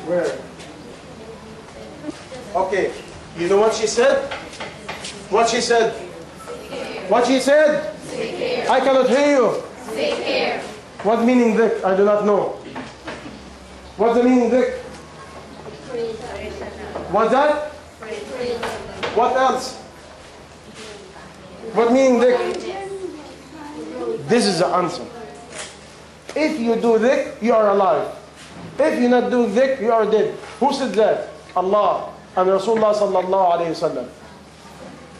Where? Okay. You know what she said? What she said? What she said? I cannot hear you. What meaning dhikr? I do not know. What's the meaning dhikr? What's that? What else? What meaning dhikr? This is the answer. If you do dhikr, you are alive. If you not do dhikr, you are dead. Who said that? Allah and Rasulullah sallallahu alayhi wa sallam.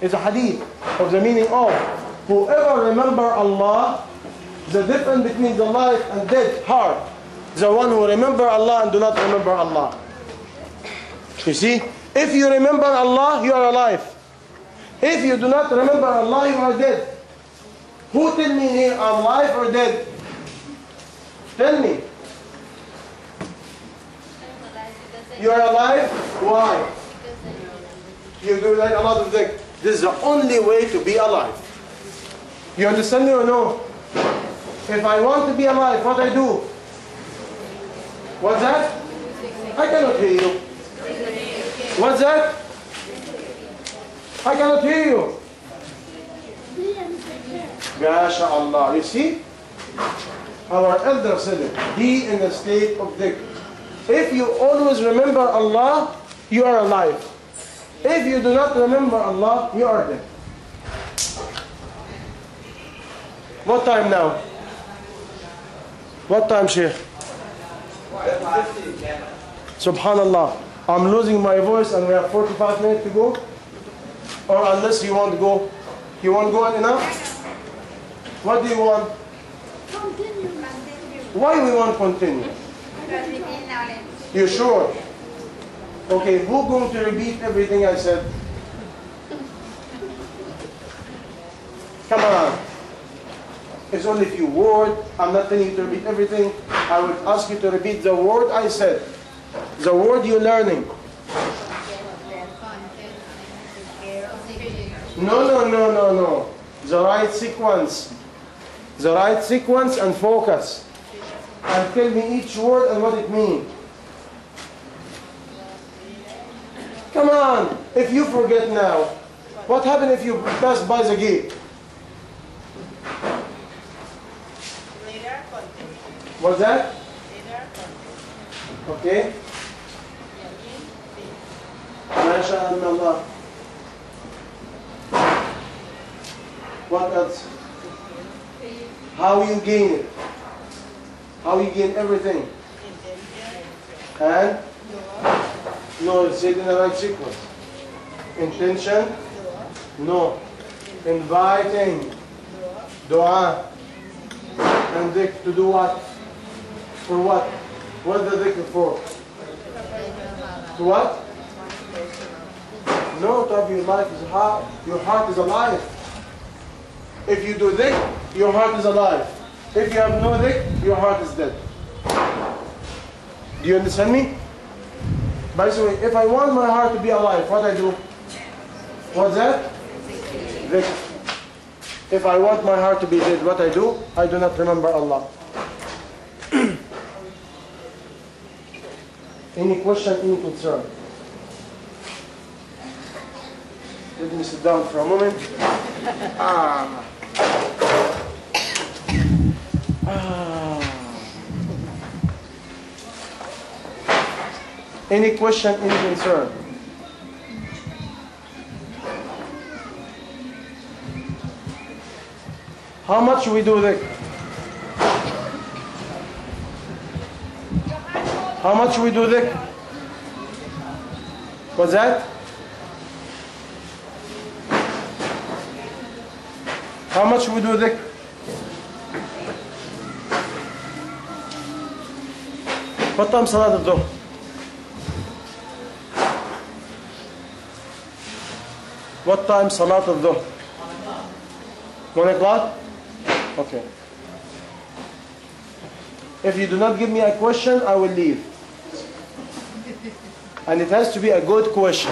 It's a hadith of the meaning of whoever remember Allah, the difference between the life and death hard. The one who remember Allah and do not remember Allah. You see, if you remember Allah, you are alive. If you do not remember Allah, you are dead. Who tell me here, I'm alive or dead? Tell me. You are alive? Why? You do like a lot of things. This is the only way to be alive. You understand me or no? If I want to be alive, what I do? What's that? I cannot hear you. What's that? I cannot hear you. MashaAllah. You see? Our elder said it. Be in a state of dhikr. If you always remember Allah, you are alive. If you do not remember Allah, you are dead. What time now? What time, Sheikh? Subhanallah. I'm losing my voice and we have 45 minutes to go. Or unless you want to go. You want to go on enough? What do you want? Continue. Why we want to continue? Because we need knowledge. You sure? Okay, who's going to repeat everything I said? Come on. It's only a few words. I'm not telling you to repeat everything. I will ask you to repeat the word I said. The word you're learning. No. The right sequence. The right sequence and focus. And tell me each word and what it means. Come on. If you forget now, what happens if you pass by the gate? What's that? Okay. MashaAllah. What else? How you gain it? How you gain everything? And? No, it's said in the right sequence. Intention? No. Inviting? Dua and dhikr to do what? For what? What is the dhikr for? To what? No, to have your life is hard. Your heart is alive. If you do dhikr, your heart is alive. If you have no dhikr, your heart is dead. Do you understand me? By the way, if I want my heart to be alive, what I do? What's that? Dhikr. If I want my heart to be dead, what I do? I do not remember Allah. Any question, any concern? Let me sit down for a moment. Any question, any concern? How much we do dhikr? How much we do dhikr? What's that? How much we do dhikr? What time salat al-dhuhr? What time salat al-dhuhr? 1 o'clock? Okay. If you do not give me a question, I will leave. And it has to be a good question.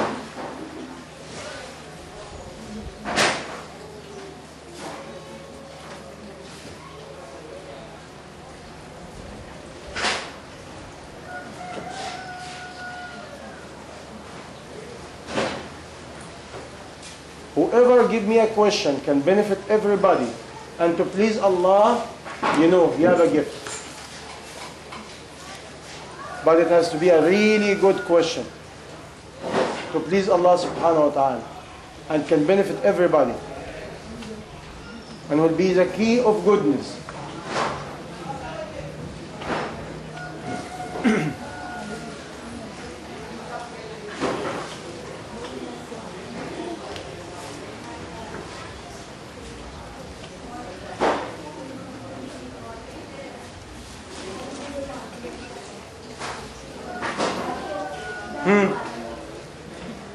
Whoever give me a question can benefit everybody. And to please Allah, you know, you have a gift. But it has to be a really good question. To please Allah subhanahu wa ta'ala. And can benefit everybody. And will be the key of goodness.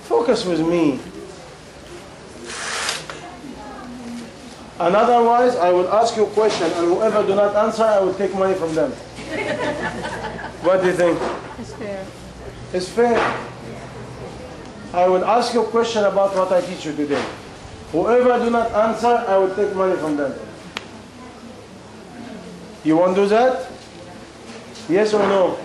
Focus with me. And otherwise, I will ask you a question, and whoever do not answer, I will take money from them. What do you think? It's fair. It's fair. I will ask you a question about what I teach you today. Whoever do not answer, I will take money from them. You want to do that? Yes or no?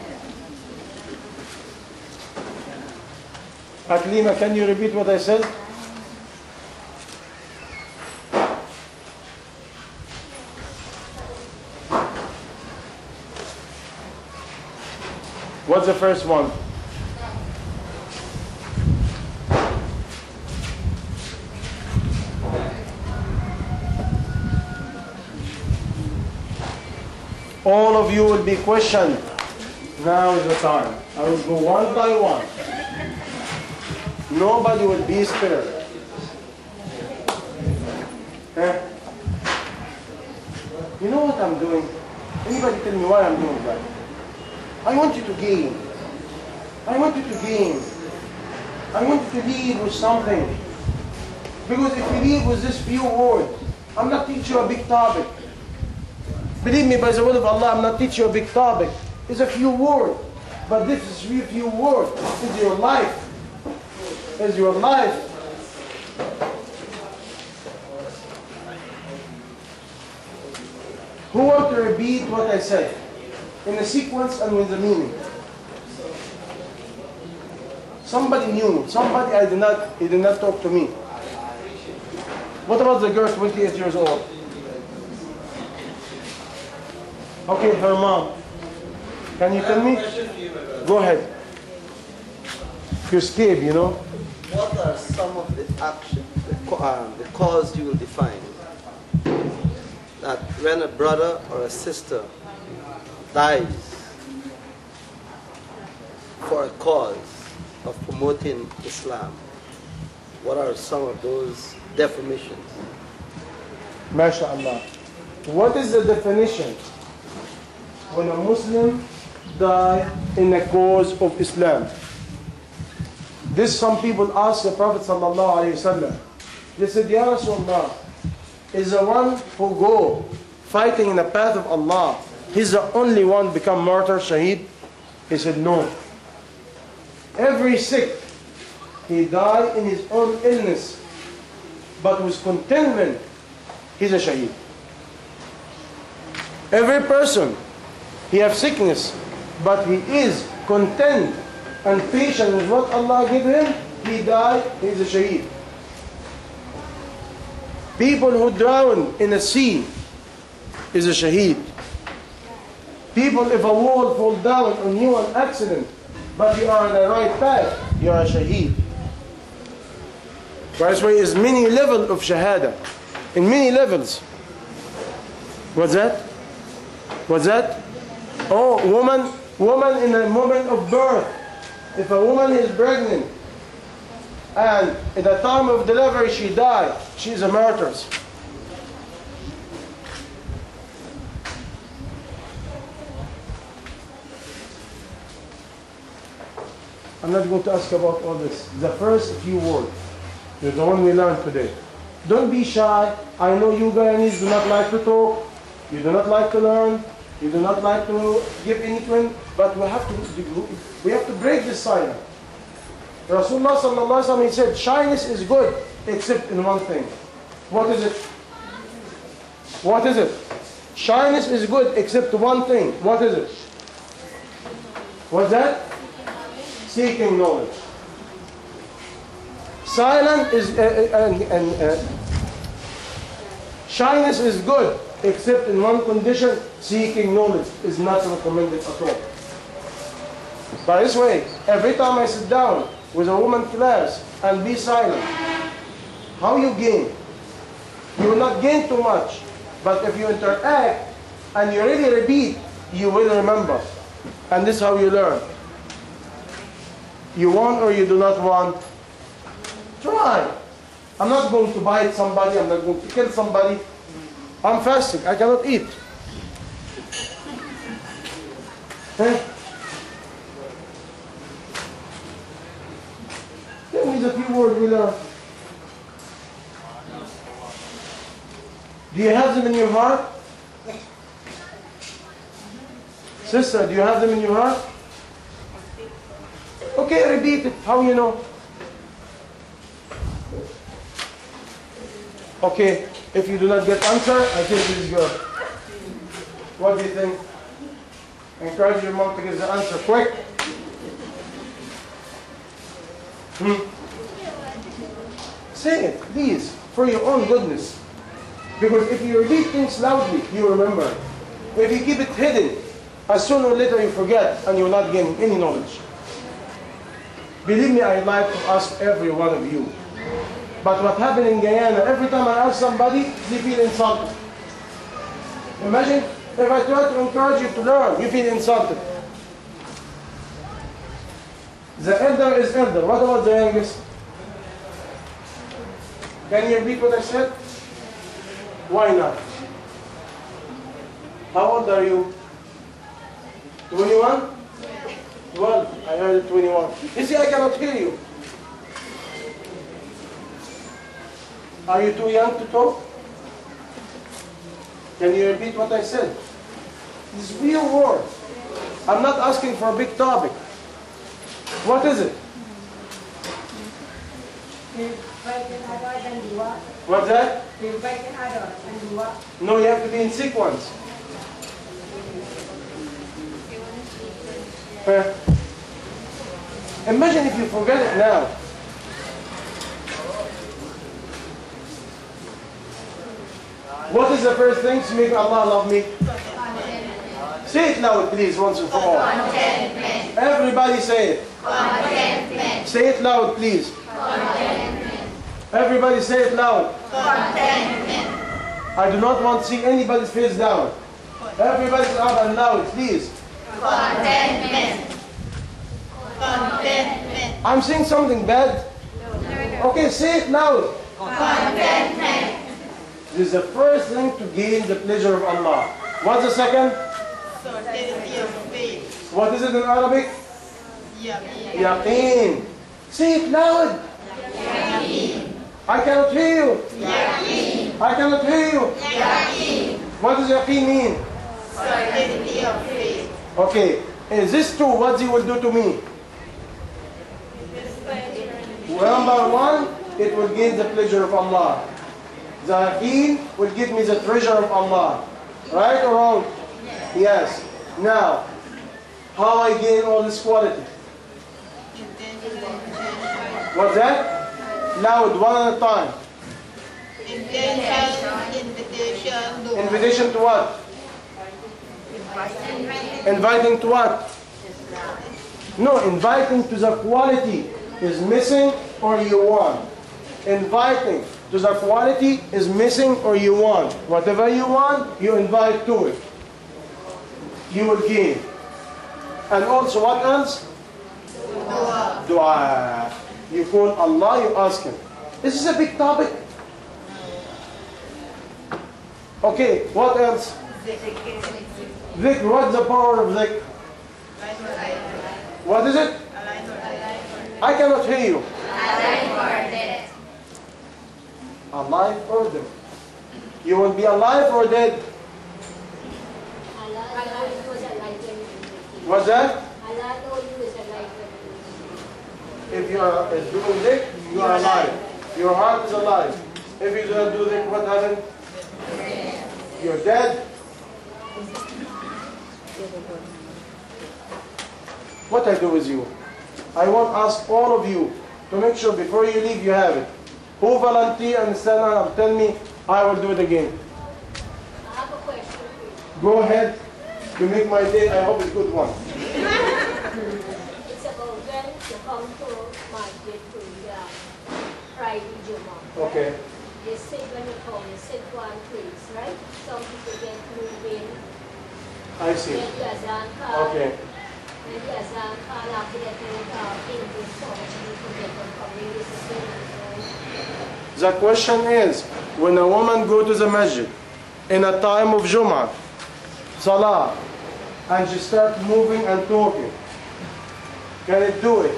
Aklima, can you repeat what I said? What's the first one? All of you will be questioned. Now is the time. I will go one by one. Nobody will be spared. You know what I'm doing? Anybody tell me why I'm doing that? I want you to gain. I want you to gain. I want you to leave with something. Because if you leave with this few words, I'm not teaching you a big topic. Believe me, by the will of Allah, I'm not teaching you a big topic. It's a few words. But this is few words. It's your life. Is your life. Who want to repeat what I said in the sequence and with the meaning? Somebody new. Somebody he did not talk to me. What about the girl 28 years old? Okay, her mom. Can you tell me? Go ahead. You're scared, you know. What are some of the actions, the cause you will define? That when a brother or a sister dies for a cause of promoting Islam, what are some of those definitions? MashaAllah. What is the definition when a Muslim die in the cause of Islam? This some people ask the Prophet sallallahu alaihi wasallam. They said, Ya Rasulullah, is the one who go fighting in the path of Allah, he's the only one become martyr, shaheed? He said, no. Every sick, he died in his own illness, but with contentment, he's a shaheed. Every person, he have sickness, but he is content and patient with what Allah gave him, he died, he's a shaheed. People who drown in a sea is a shaheed. People, if a wall fall down on you an accident, but you are on the right path, you are a shaheed. That's why is many levels of shahada, in many levels. What's that? What's that? Oh, woman in a moment of birth. If a woman is pregnant and at the time of delivery she died, she is a martyr. I'm not going to ask about all this. The first few words, the one we learned today. Don't be shy. I know you Guyanese do not like to talk. You do not like to learn. You do not like to give anything. But we have to break this silence. Rasulullah sallallahu alaihi wasallam, he said, shyness is good except in one thing. What is it? What is it? Shyness is good except one thing. What is it? What's that? Seeking knowledge. Silence is shyness is good except in one condition. Seeking knowledge is not recommended at all. By this way, every time I sit down with a woman class and be silent, how you gain? You will not gain too much, but if you interact and you really repeat, you will remember. And this is how you learn. You want or you do not want? Try. I'm not going to bite somebody, I'm not going to kill somebody. I'm fasting, I cannot eat. Tell me the few words we learn. Do you have them in your heart? Sister, do you have them in your heart? Okay, repeat it. How you know? Okay, if you do not get answer, I think this is good. What do you think? Encourage your mom to give the answer quick. Say it, please, for your own goodness. Because if you repeat things loudly, you remember. If you keep it hidden, as soon or later you forget and you will not gain any knowledge. Believe me, I'd like to ask every one of you. But what happened in Guyana, every time I ask somebody, they feel insulted. Imagine if I try to encourage you to learn, you feel insulted. The elder is elder. What about the youngest? Can you repeat what I said? Why not? How old are you? 21? 12. I heard it 21. You see, I cannot hear you. Are you too young to talk? Can you repeat what I said? This is real word. I'm not asking for a big topic. What is it? What's that? No, you have to be in sequence. Imagine if you forget it now. What is the first thing to make Allah love me? Say it loud, please, once and for all. Contentment. Everybody say it. Contentment. Say it loud, please. Contentment. Everybody say it loud. Contentment. I do not want to see anybody's face down. Everybody loud and loud, please. Contentment. Contentment. I'm saying something bad? Okay, say it loud. Contentment. This is the first thing to gain the pleasure of Allah. What's the second? Certainty of faith. What is it in Arabic? Yaqeen. Yaqeen. Say it loud. Yaqeen. I cannot hear you. Yaqeen. I cannot hear you. Yaqeen. What does yaqeen mean? Certainty of faith. Okay. Is this true? What he will do to me? Number one, it will gain the pleasure of Allah. The yaqeen will give me the treasure of Allah. Right or wrong? Yes. Now, how I gain all this quality? What's that? Loud, one at a time. Invitation. Invitation to what? Inviting to what? No, inviting to the quality is missing or you want. Inviting to the quality is missing or you want. Whatever you want, you invite to it. You will gain. And also what else? Dua. Dua. You call Allah, you ask Him. This is a big topic. Okay, what else? Dhikr, what's the power of dhikr? What is it? I cannot hear you. Alive or dead? You will be alive or dead? What's that? If you are doing dhikr, you are alive. Your heart is alive. If you do not do dhikr, what happened? You're dead. What I do with you? I want to ask all of you to make sure before you leave you have it. Who volunteer and stand up and tell me, I will do it again. I have a question for you. Go ahead. You make my day. I hope it's a good one. It's about when you come to Masjid to the Friday Jummah. Okay. You sit when you come, you sit one place, right? Some people get moving. I see. Get the azan call. Okay. When the azan call, after that you English song, people get them coming, this is it. The question is, when a woman go to the masjid in a time of Jum'ah, Salah, and she start moving and talking, can it do it?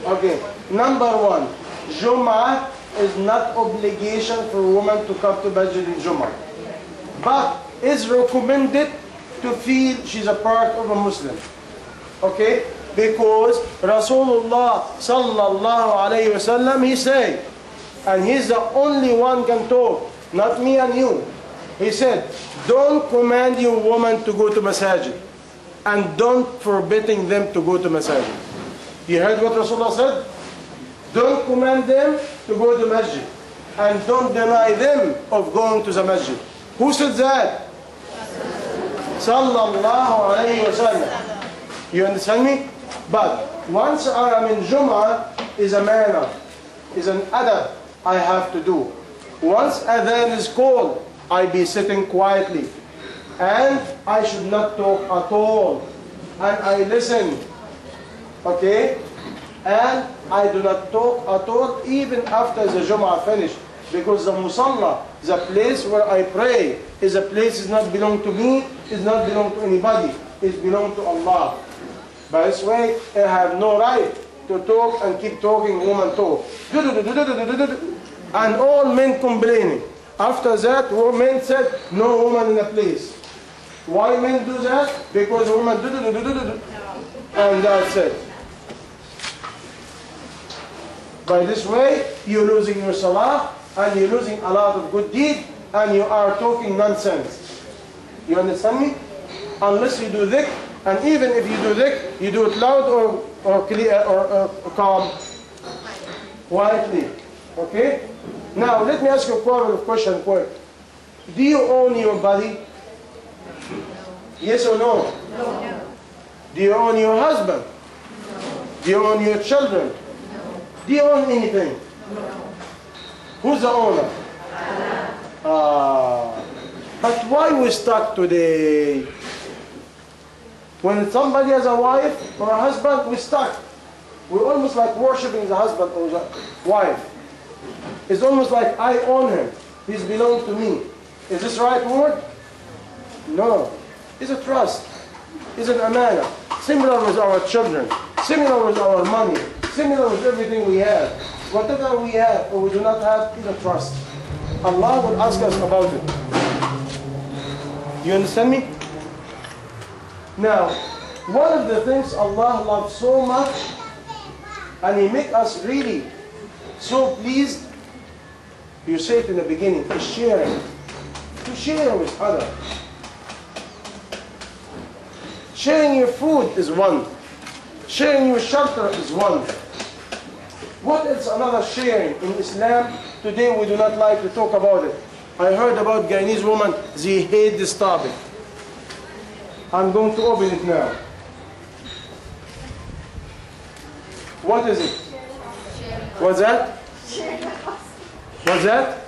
Okay. Number one, Jum'ah is not obligation for a woman to come to masjid in Jum'ah, but is recommended to feel she's a part of a Muslim. Okay? Because Rasulullah sallallahu alayhi wasallam, he said, and he's the only one can talk, not me and you. He said, don't command your woman to go to masajid, and don't forbidding them to go to masajid. You heard what Rasulullah said? Don't command them to go to masjid, and don't deny them of going to the masjid. Who said that? Sallallahu alayhi wasallam. You understand me? But once I am in Jum'ah, is a manner, is an adab I have to do. Once adhan is called, I be sitting quietly. And I should not talk at all. And I listen. Okay? And I do not talk at all even after the Jum'ah finished. Because the musalla, the place where I pray, is a place is not belong to me, is not belong to anybody. It belong to Allah. By this way, I have no right to talk and keep talking, woman talk. And all men complaining. After that, men said, no woman in a place. Why men do that? Because women and that's it. By this way, you're losing your salah, and you're losing a lot of good deed, and you are talking nonsense. You understand me? Unless you do dhikr, and even if you do dhikr, you do it loud or clear or calm, quietly. Okay? Now, let me ask you a couple of questions quick. Do you own your body? Yes or no? No. Do you own your husband? No. Do you own your children? No. Do you own anything? No. Who's the owner? But why we stuck today? When somebody has a wife or a husband, we stuck. We're almost like worshipping the husband or the wife. It's almost like I own him. He's belong to me. Is this right word? No. It's a trust. It's an amana. Similar with our children. Similar with our money. Similar with everything we have. Whatever we have or we do not have is a trust. Allah will ask us about it. You understand me? Now, one of the things Allah loves so much, and He make us really so pleased, you say it in the beginning, is sharing. To share with others. Sharing your food is one. Sharing your shelter is one. What is another sharing in Islam? Today we do not like to talk about it. I heard about Guyanese women, they hate this topic. I'm going to open it now. What is it? What's that? What's that?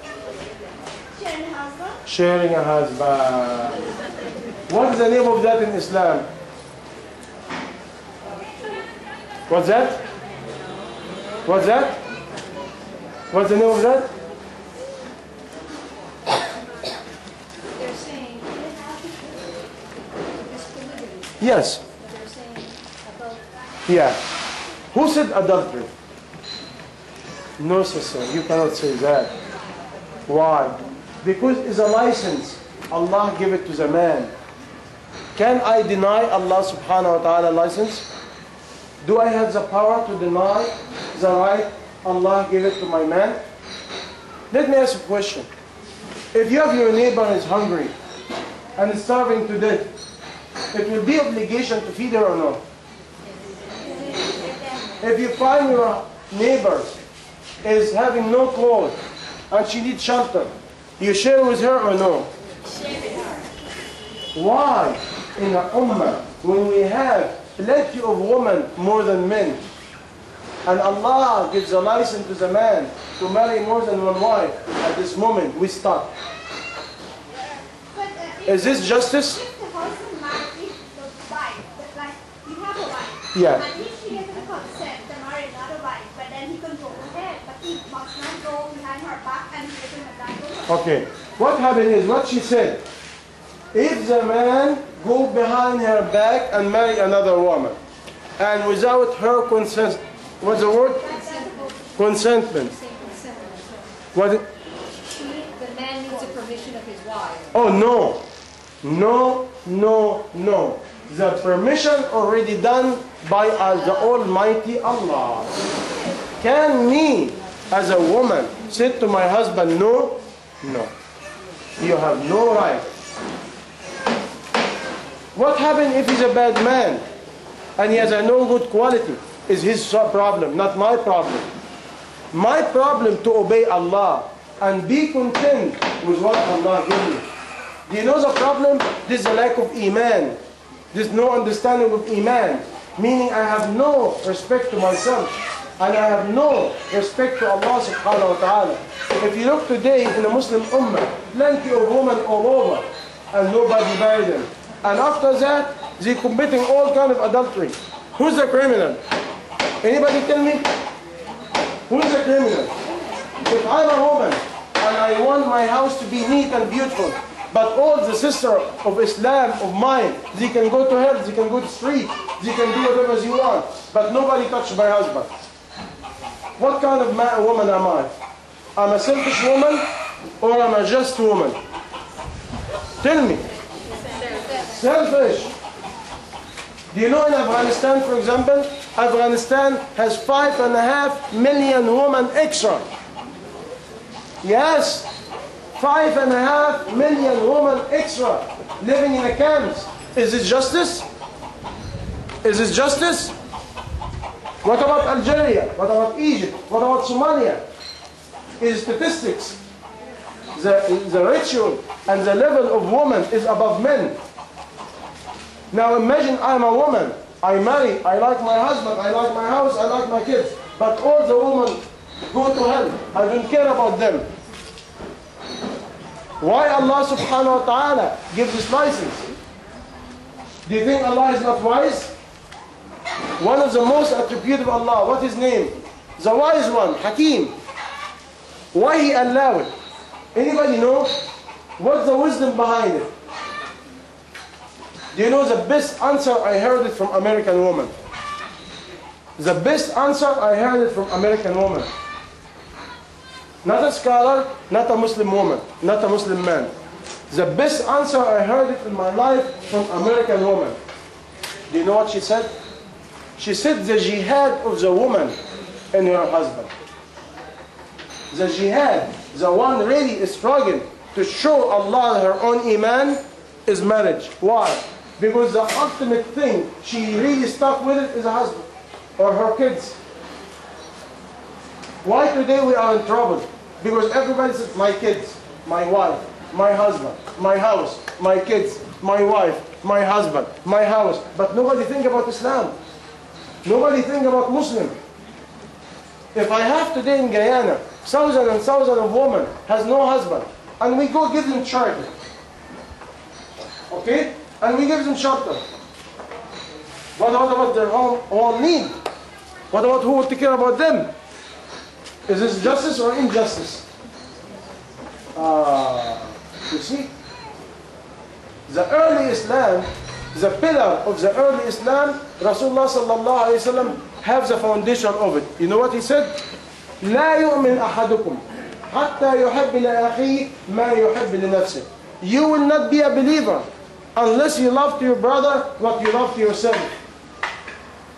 Sharing a husband. What is the name of that in Islam? What's that? What's that? What's the name of that? They're saying Yes. they're saying about Yeah. Who said adultery? No, sister, you cannot say that. Why? Because it's a license. Allah give it to the man. Can I deny Allah subhanahu wa ta'ala license? Do I have the power to deny the right Allah give it to my man? Let me ask you a question. If you have your neighbor is hungry and is starving to death, it will be obligation to feed her or no? If you find your neighbor is having no clothes and she needs shelter, you share with her or no? Why in the ummah when we have plenty of women more than men and Allah gives a license to the man to marry more than one wife, at this moment we stop? Is this justice? If the husband marries the wife, like you have a wife, Yeah. and if she gets the consent to marry another wife, but then he can go ahead, but he must not go behind her back and give him a divorce. Okay. What happened is what she said. If the man go behind her back and marry another woman, and without her consent, what's the word? Consentment. What? The man needs the permission of his wife. Oh no, no, no, no. The permission already done by the Almighty Allah. Can me, as a woman, say to my husband, no? No. You have no right. What happens if he's a bad man and he has a no good quality? Is his problem, not my problem. My problem to obey Allah and be content with what Allah gives me. Do you know the problem? This is a lack of iman. There's no understanding of iman. Meaning I have no respect to myself. And I have no respect to Allah subhanahu wa ta'ala. If you look today in the Muslim ummah, plenty of women all over and nobody marry them. And after that, they're committing all kind of adultery. Who's the criminal? Anybody tell me? Who's the criminal? If I'm a woman and I want my house to be neat and beautiful, but all the sisters of Islam, of mine, they can go to hell, they can go to the street, they can do whatever they want, but nobody touch my husband. What kind of woman am I? I'm a selfish woman or I'm a just woman? Tell me. Selfish. Do you know in Afghanistan, for example, Afghanistan has 5.5 million women extra. Yes, 5.5 million women extra living in the camps. Is it justice? Is it justice? What about Algeria? What about Egypt? What about Somalia? Is statistics. The ritual and the level of women is above men. Now imagine I'm a woman. I marry, I like my husband, I like my house, I like my kids. But all the women go to hell. I don't care about them. Why Allah subhanahu wa ta'ala gives this license? Do you think Allah is not wise? One of the most attributes of Allah, what is his name? The wise one, Hakim. Why he allowed? Anybody know? What's the wisdom behind it? Do you know the best answer? I heard it from American woman. The best answer, I heard it from American woman. Not a scholar, not a Muslim woman, not a Muslim man. The best answer, I heard it in my life from American woman. Do you know what she said? She said the jihad of the woman and her husband. The jihad, the one really struggling to show Allah her own iman, is marriage. Why? Because the ultimate thing she really stuck with it is a husband or her kids. Why today we are in trouble? Because everybody says, my kids, my wife, my husband, my house, my kids, my wife, my husband, my house. But nobody think about Islam. Nobody think about Muslim. If I have today in Guyana, thousands and thousands of women has no husband, and we go give them charity, okay? And we give them shelter. What about their own need? What about who will take care about them? Is this justice or injustice? You see, the early Islam, the pillar of the early Islam, Rasulullah sallallahu alayhi wa sallam, have the foundation of it. You know what he said? لا يؤمن أحدكم حتى يحب لأخيه ما يحب لنفسه. You will not be a believer unless you love to your brother what you love to yourself.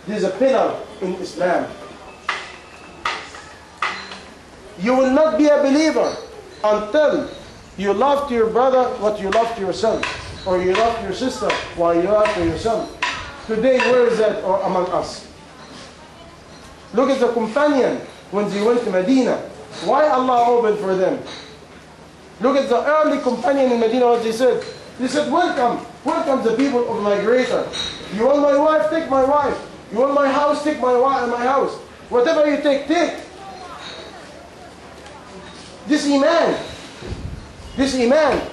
This is a pillar in Islam. You will not be a believer until you love to your brother what you love to yourself, or you love to your sister while you love to yourself. Today, where is that among us? Look at the companion when they went to Medina. Why Allah opened for them? Look at the early companion in Medina, what they said. They said, welcome, welcome the people of migrator. You want my wife, take my wife. You want my house, take my house. Whatever you take, take. This iman,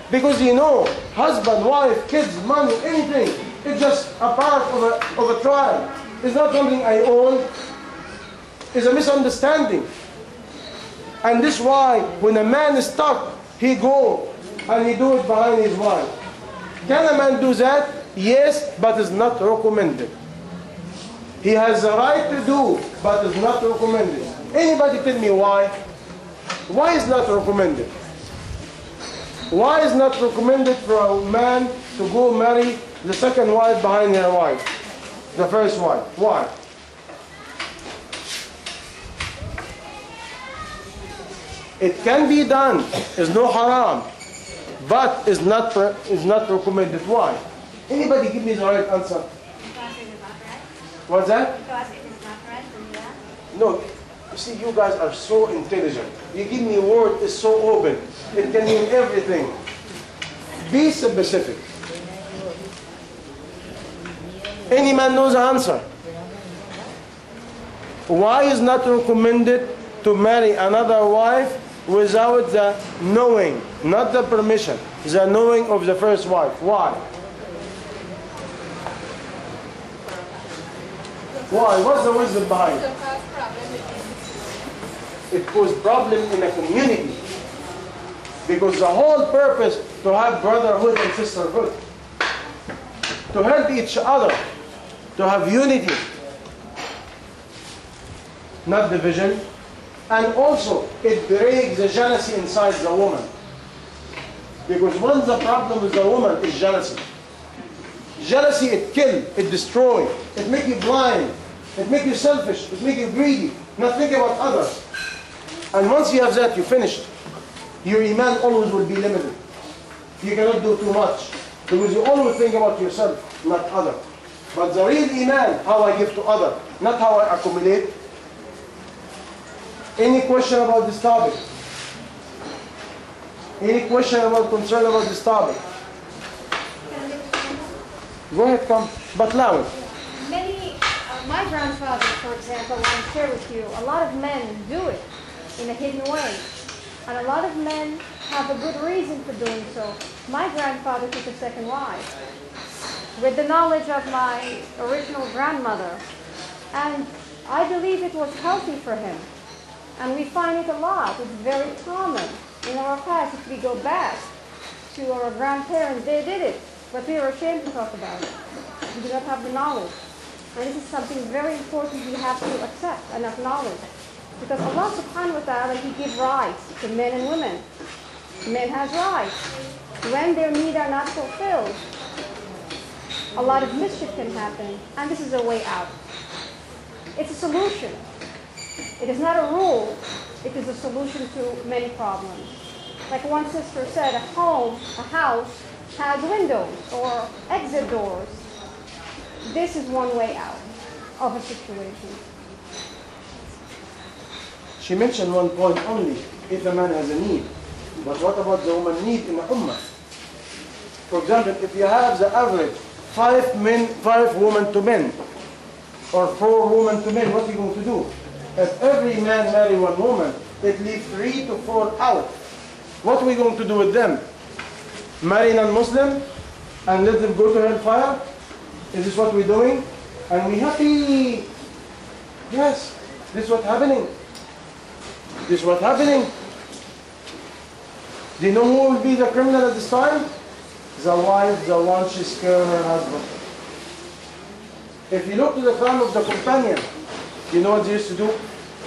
because you know, husband, wife, kids, money, anything, it's just a part of a tribe. It's not something I own. It's a misunderstanding. And this is why when a man is stuck, he go and he do it behind his wife. Can a man do that? Yes, but it's not recommended. He has the right to do, but it's not recommended. Anybody tell me why? Why is not recommended? Why is not recommended for a man to go marry the second wife behind her wife, the first wife? Why? It can be done. It's no haram, but it's not recommended. Why? Anybody give me the right answer? Because it is not right. What's that? Because it is not right to do that. No. You see, you guys are so intelligent. You give me a word, it's so open. It can mean everything. Be specific. Any man knows the answer. Why is not recommended to marry another wife without the knowing, not the permission, the knowing of the first wife? Why? Why? What's the wisdom behind it? It caused problem in a community. Because the whole purpose to have brotherhood and sisterhood, to help each other, to have unity, not division. And also, it breaks the jealousy inside the woman. Because once the problem with the woman is jealousy. Jealousy, it kills, it destroys, it makes you blind, it makes you selfish, it makes you greedy, not think about others. And once you have that, you're finished. Your iman always will be limited. You cannot do too much. Because you always think about yourself, not other. But the real iman, how I give to other, not how I accumulate. Any question about this topic? Any question about concern about this topic? Go ahead, come, but loud. My grandfather, for example, I can share with you, a lot of men do it in a hidden way. And a lot of men have a good reason for doing so. My grandfather took a second wife with the knowledge of my original grandmother. And I believe it was healthy for him. And we find it a lot. It's very common. In our past, if we go back to our grandparents, they did it, but we are ashamed to talk about it. We do not have the knowledge. And this is something very important we have to accept and acknowledge. Because Allah subhanahu wa ta'ala, He gives rights to men and women. Men has rights. When their needs are not fulfilled, a lot of mischief can happen, and this is a way out. It's a solution. It is not a rule. It is a solution to many problems. Like one sister said, a home, a house, has windows or exit doors. This is one way out of a situation. She mentioned one point only, if a man has a need. But what about the woman need in the ummah? For example, if you have the average 5 women to men, or 4 women to men, what are you going to do? If every man marry 1 woman, it leaves 3 to 4 out. What are we going to do with them? Marry non-Muslim and let them go to hellfire? Is this what we're doing? And we happy? Yes, this is what's happening. This is what's happening. Do you know who will be the criminal at this time? The wife, the one she scared her husband. If you look to the time of the companion, you know what they used to do?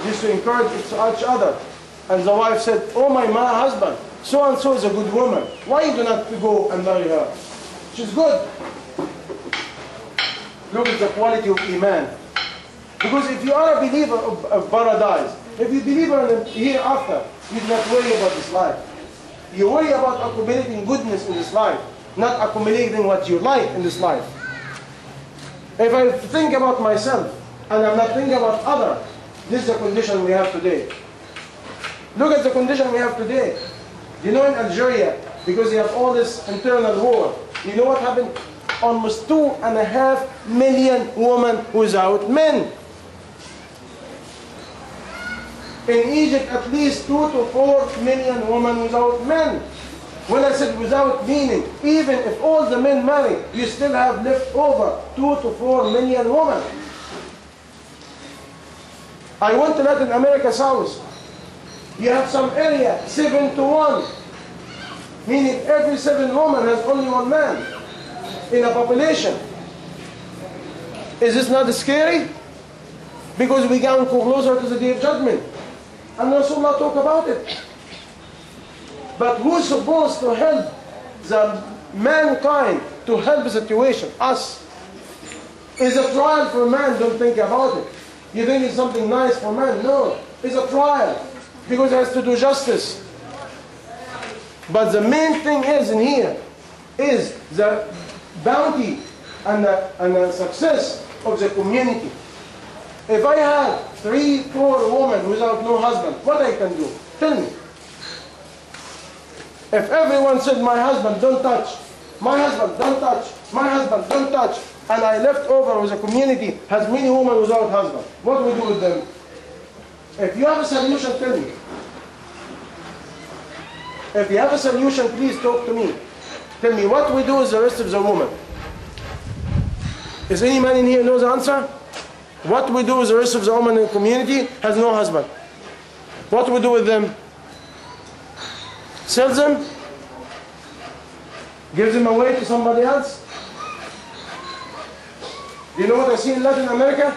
They used to encourage each other. And the wife said, oh my husband, so-and-so is a good woman. Why you do not go and marry her? She's good. Look at the quality of Iman. Because if you are a believer of paradise, if you believe in the hereafter, you do not worry about this life. You worry about accumulating goodness in this life, not accumulating what you like in this life. If I think about myself, and I'm not thinking about others, this is the condition we have today. Look at the condition we have today. You know, in Algeria, because you have all this internal war, you know what happened? Almost 2.5 million women without men. In Egypt, at least 2 to 4 million women without men. When I said without, meaning, even if all the men marry, you still have left over 2 to 4 million women. I went to Latin America South. You have some area, 7 to 1. Meaning every 7 women has only 1 man in a population. Is this not scary? Because we can go closer to the Day of Judgment. And Rasulullah talk about it. But who's supposed to help the mankind to help the situation? Us. Is a trial for man, don't think about it. You think it's something nice for man? No. It's a trial. Because it has to do justice. But the main thing is in here is the bounty and the success of the community. If I have 3, 4 women without no husband, what I can do? Tell me. If everyone said, my husband, don't touch, my husband, don't touch, my husband, don't touch, and I left over with a community has many women without husband, what do we do with them? If you have a solution, tell me. If you have a solution, please talk to me. Tell me, what we do with the rest of the women? Is any man in here knows the answer? What we do with the rest of the women in the community has no husband. What do we do with them? Sell them? Give them away to somebody else? Do you know what I see in Latin America?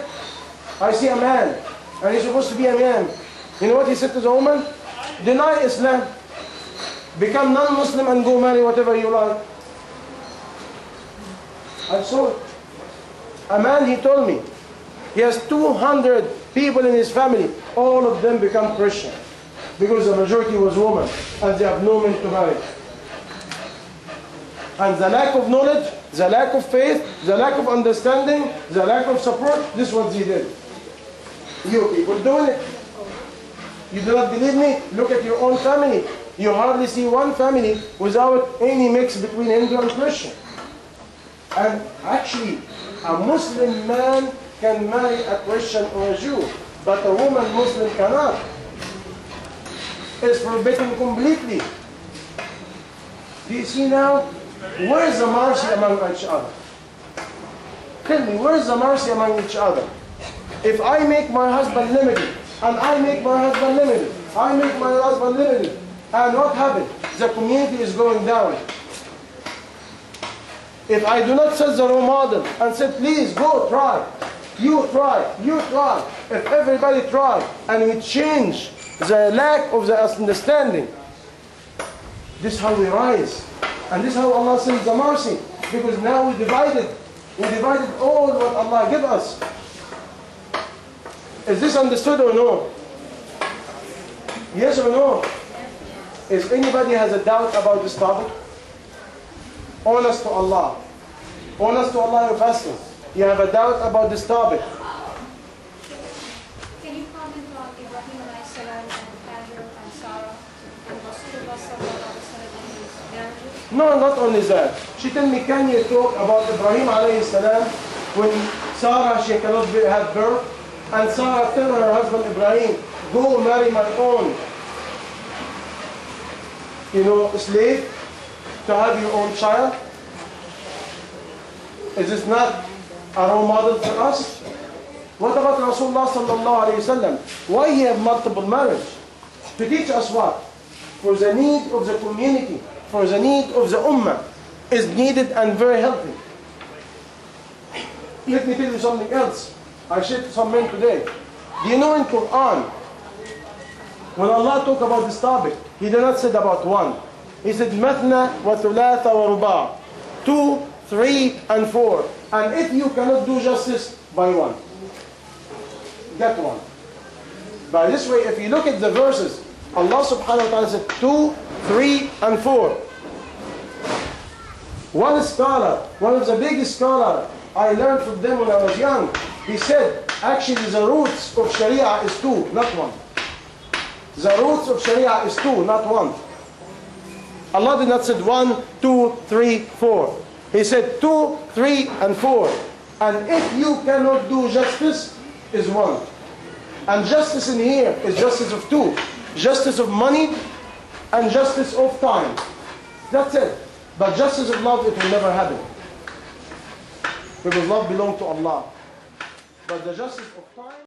I see a man, and he's supposed to be a man. You know what he said to the woman? Deny Islam. Become non-Muslim and go marry whatever you like. I saw it. A man, he told me, he has 200 people in his family. All of them become Christian. Because the majority was women. And they have no men to marry. And the lack of knowledge, the lack of faith, the lack of understanding, the lack of support, this is what they did. You people doing it. You do not believe me? Look at your own family. You hardly see one family without any mix between Hindu and Christian. And actually, a Muslim man can marry a Christian or a Jew, but a woman Muslim cannot. It's forbidden completely. Do you see now? Where is the mercy among each other? Tell me, where is the mercy among each other? If I make my husband limited, and I make my husband limited, I make my husband limited, And what happened? The community is going down. If I do not set the role model and say, please go try, you try, you try. If everybody try and we change the lack of the understanding, this is how we rise. And this is how Allah sends the mercy. Because now we divided all what Allah gave us. Is this understood or no? Yes or no? If anybody has a doubt about this topic, honest to Allah. Honest to Allah, you're fasting. You have a doubt about this topic. Can you comment on Ibrahim alayhi salam and Hajar and Sarah and Rasulullah sallallahu alaihi wasallam and his marriages? No, not only that. She told me, can you talk about Ibrahim alayhi salam when Sarah, she cannot have birth, and Sarah tell her husband Ibrahim, go marry my own, slave to have your own child? Is this not a role model for us? What about Rasulullah sallallahu alayhi wasallam? Why he have multiple marriage? To teach us what? For the need of the community, for the need of the ummah is needed and very healthy. Let me tell you something else. I shared some men today. Do you know in Quran, when Allah talk about this topic, He did not say about one. He said, Mathna wa thulatha wa ruba'. 2, 3, and 4. And if you cannot do justice, by one. Get one. By this way, if you look at the verses, Allah subhanahu wa ta'ala said 2, 3, and 4. One scholar, one of the biggest scholars, I learned from them when I was young. He said, actually the roots of Sharia is 2, not 1. The roots of Sharia is 2, not 1. Allah did not say 1, 2, 3, 4. He said 2, 3, and 4. And if you cannot do justice, is 1. And justice in here is justice of 2. Justice of money and justice of time. That's it. But justice of love, it will never happen. Because love belongs to Allah. But the justice of time...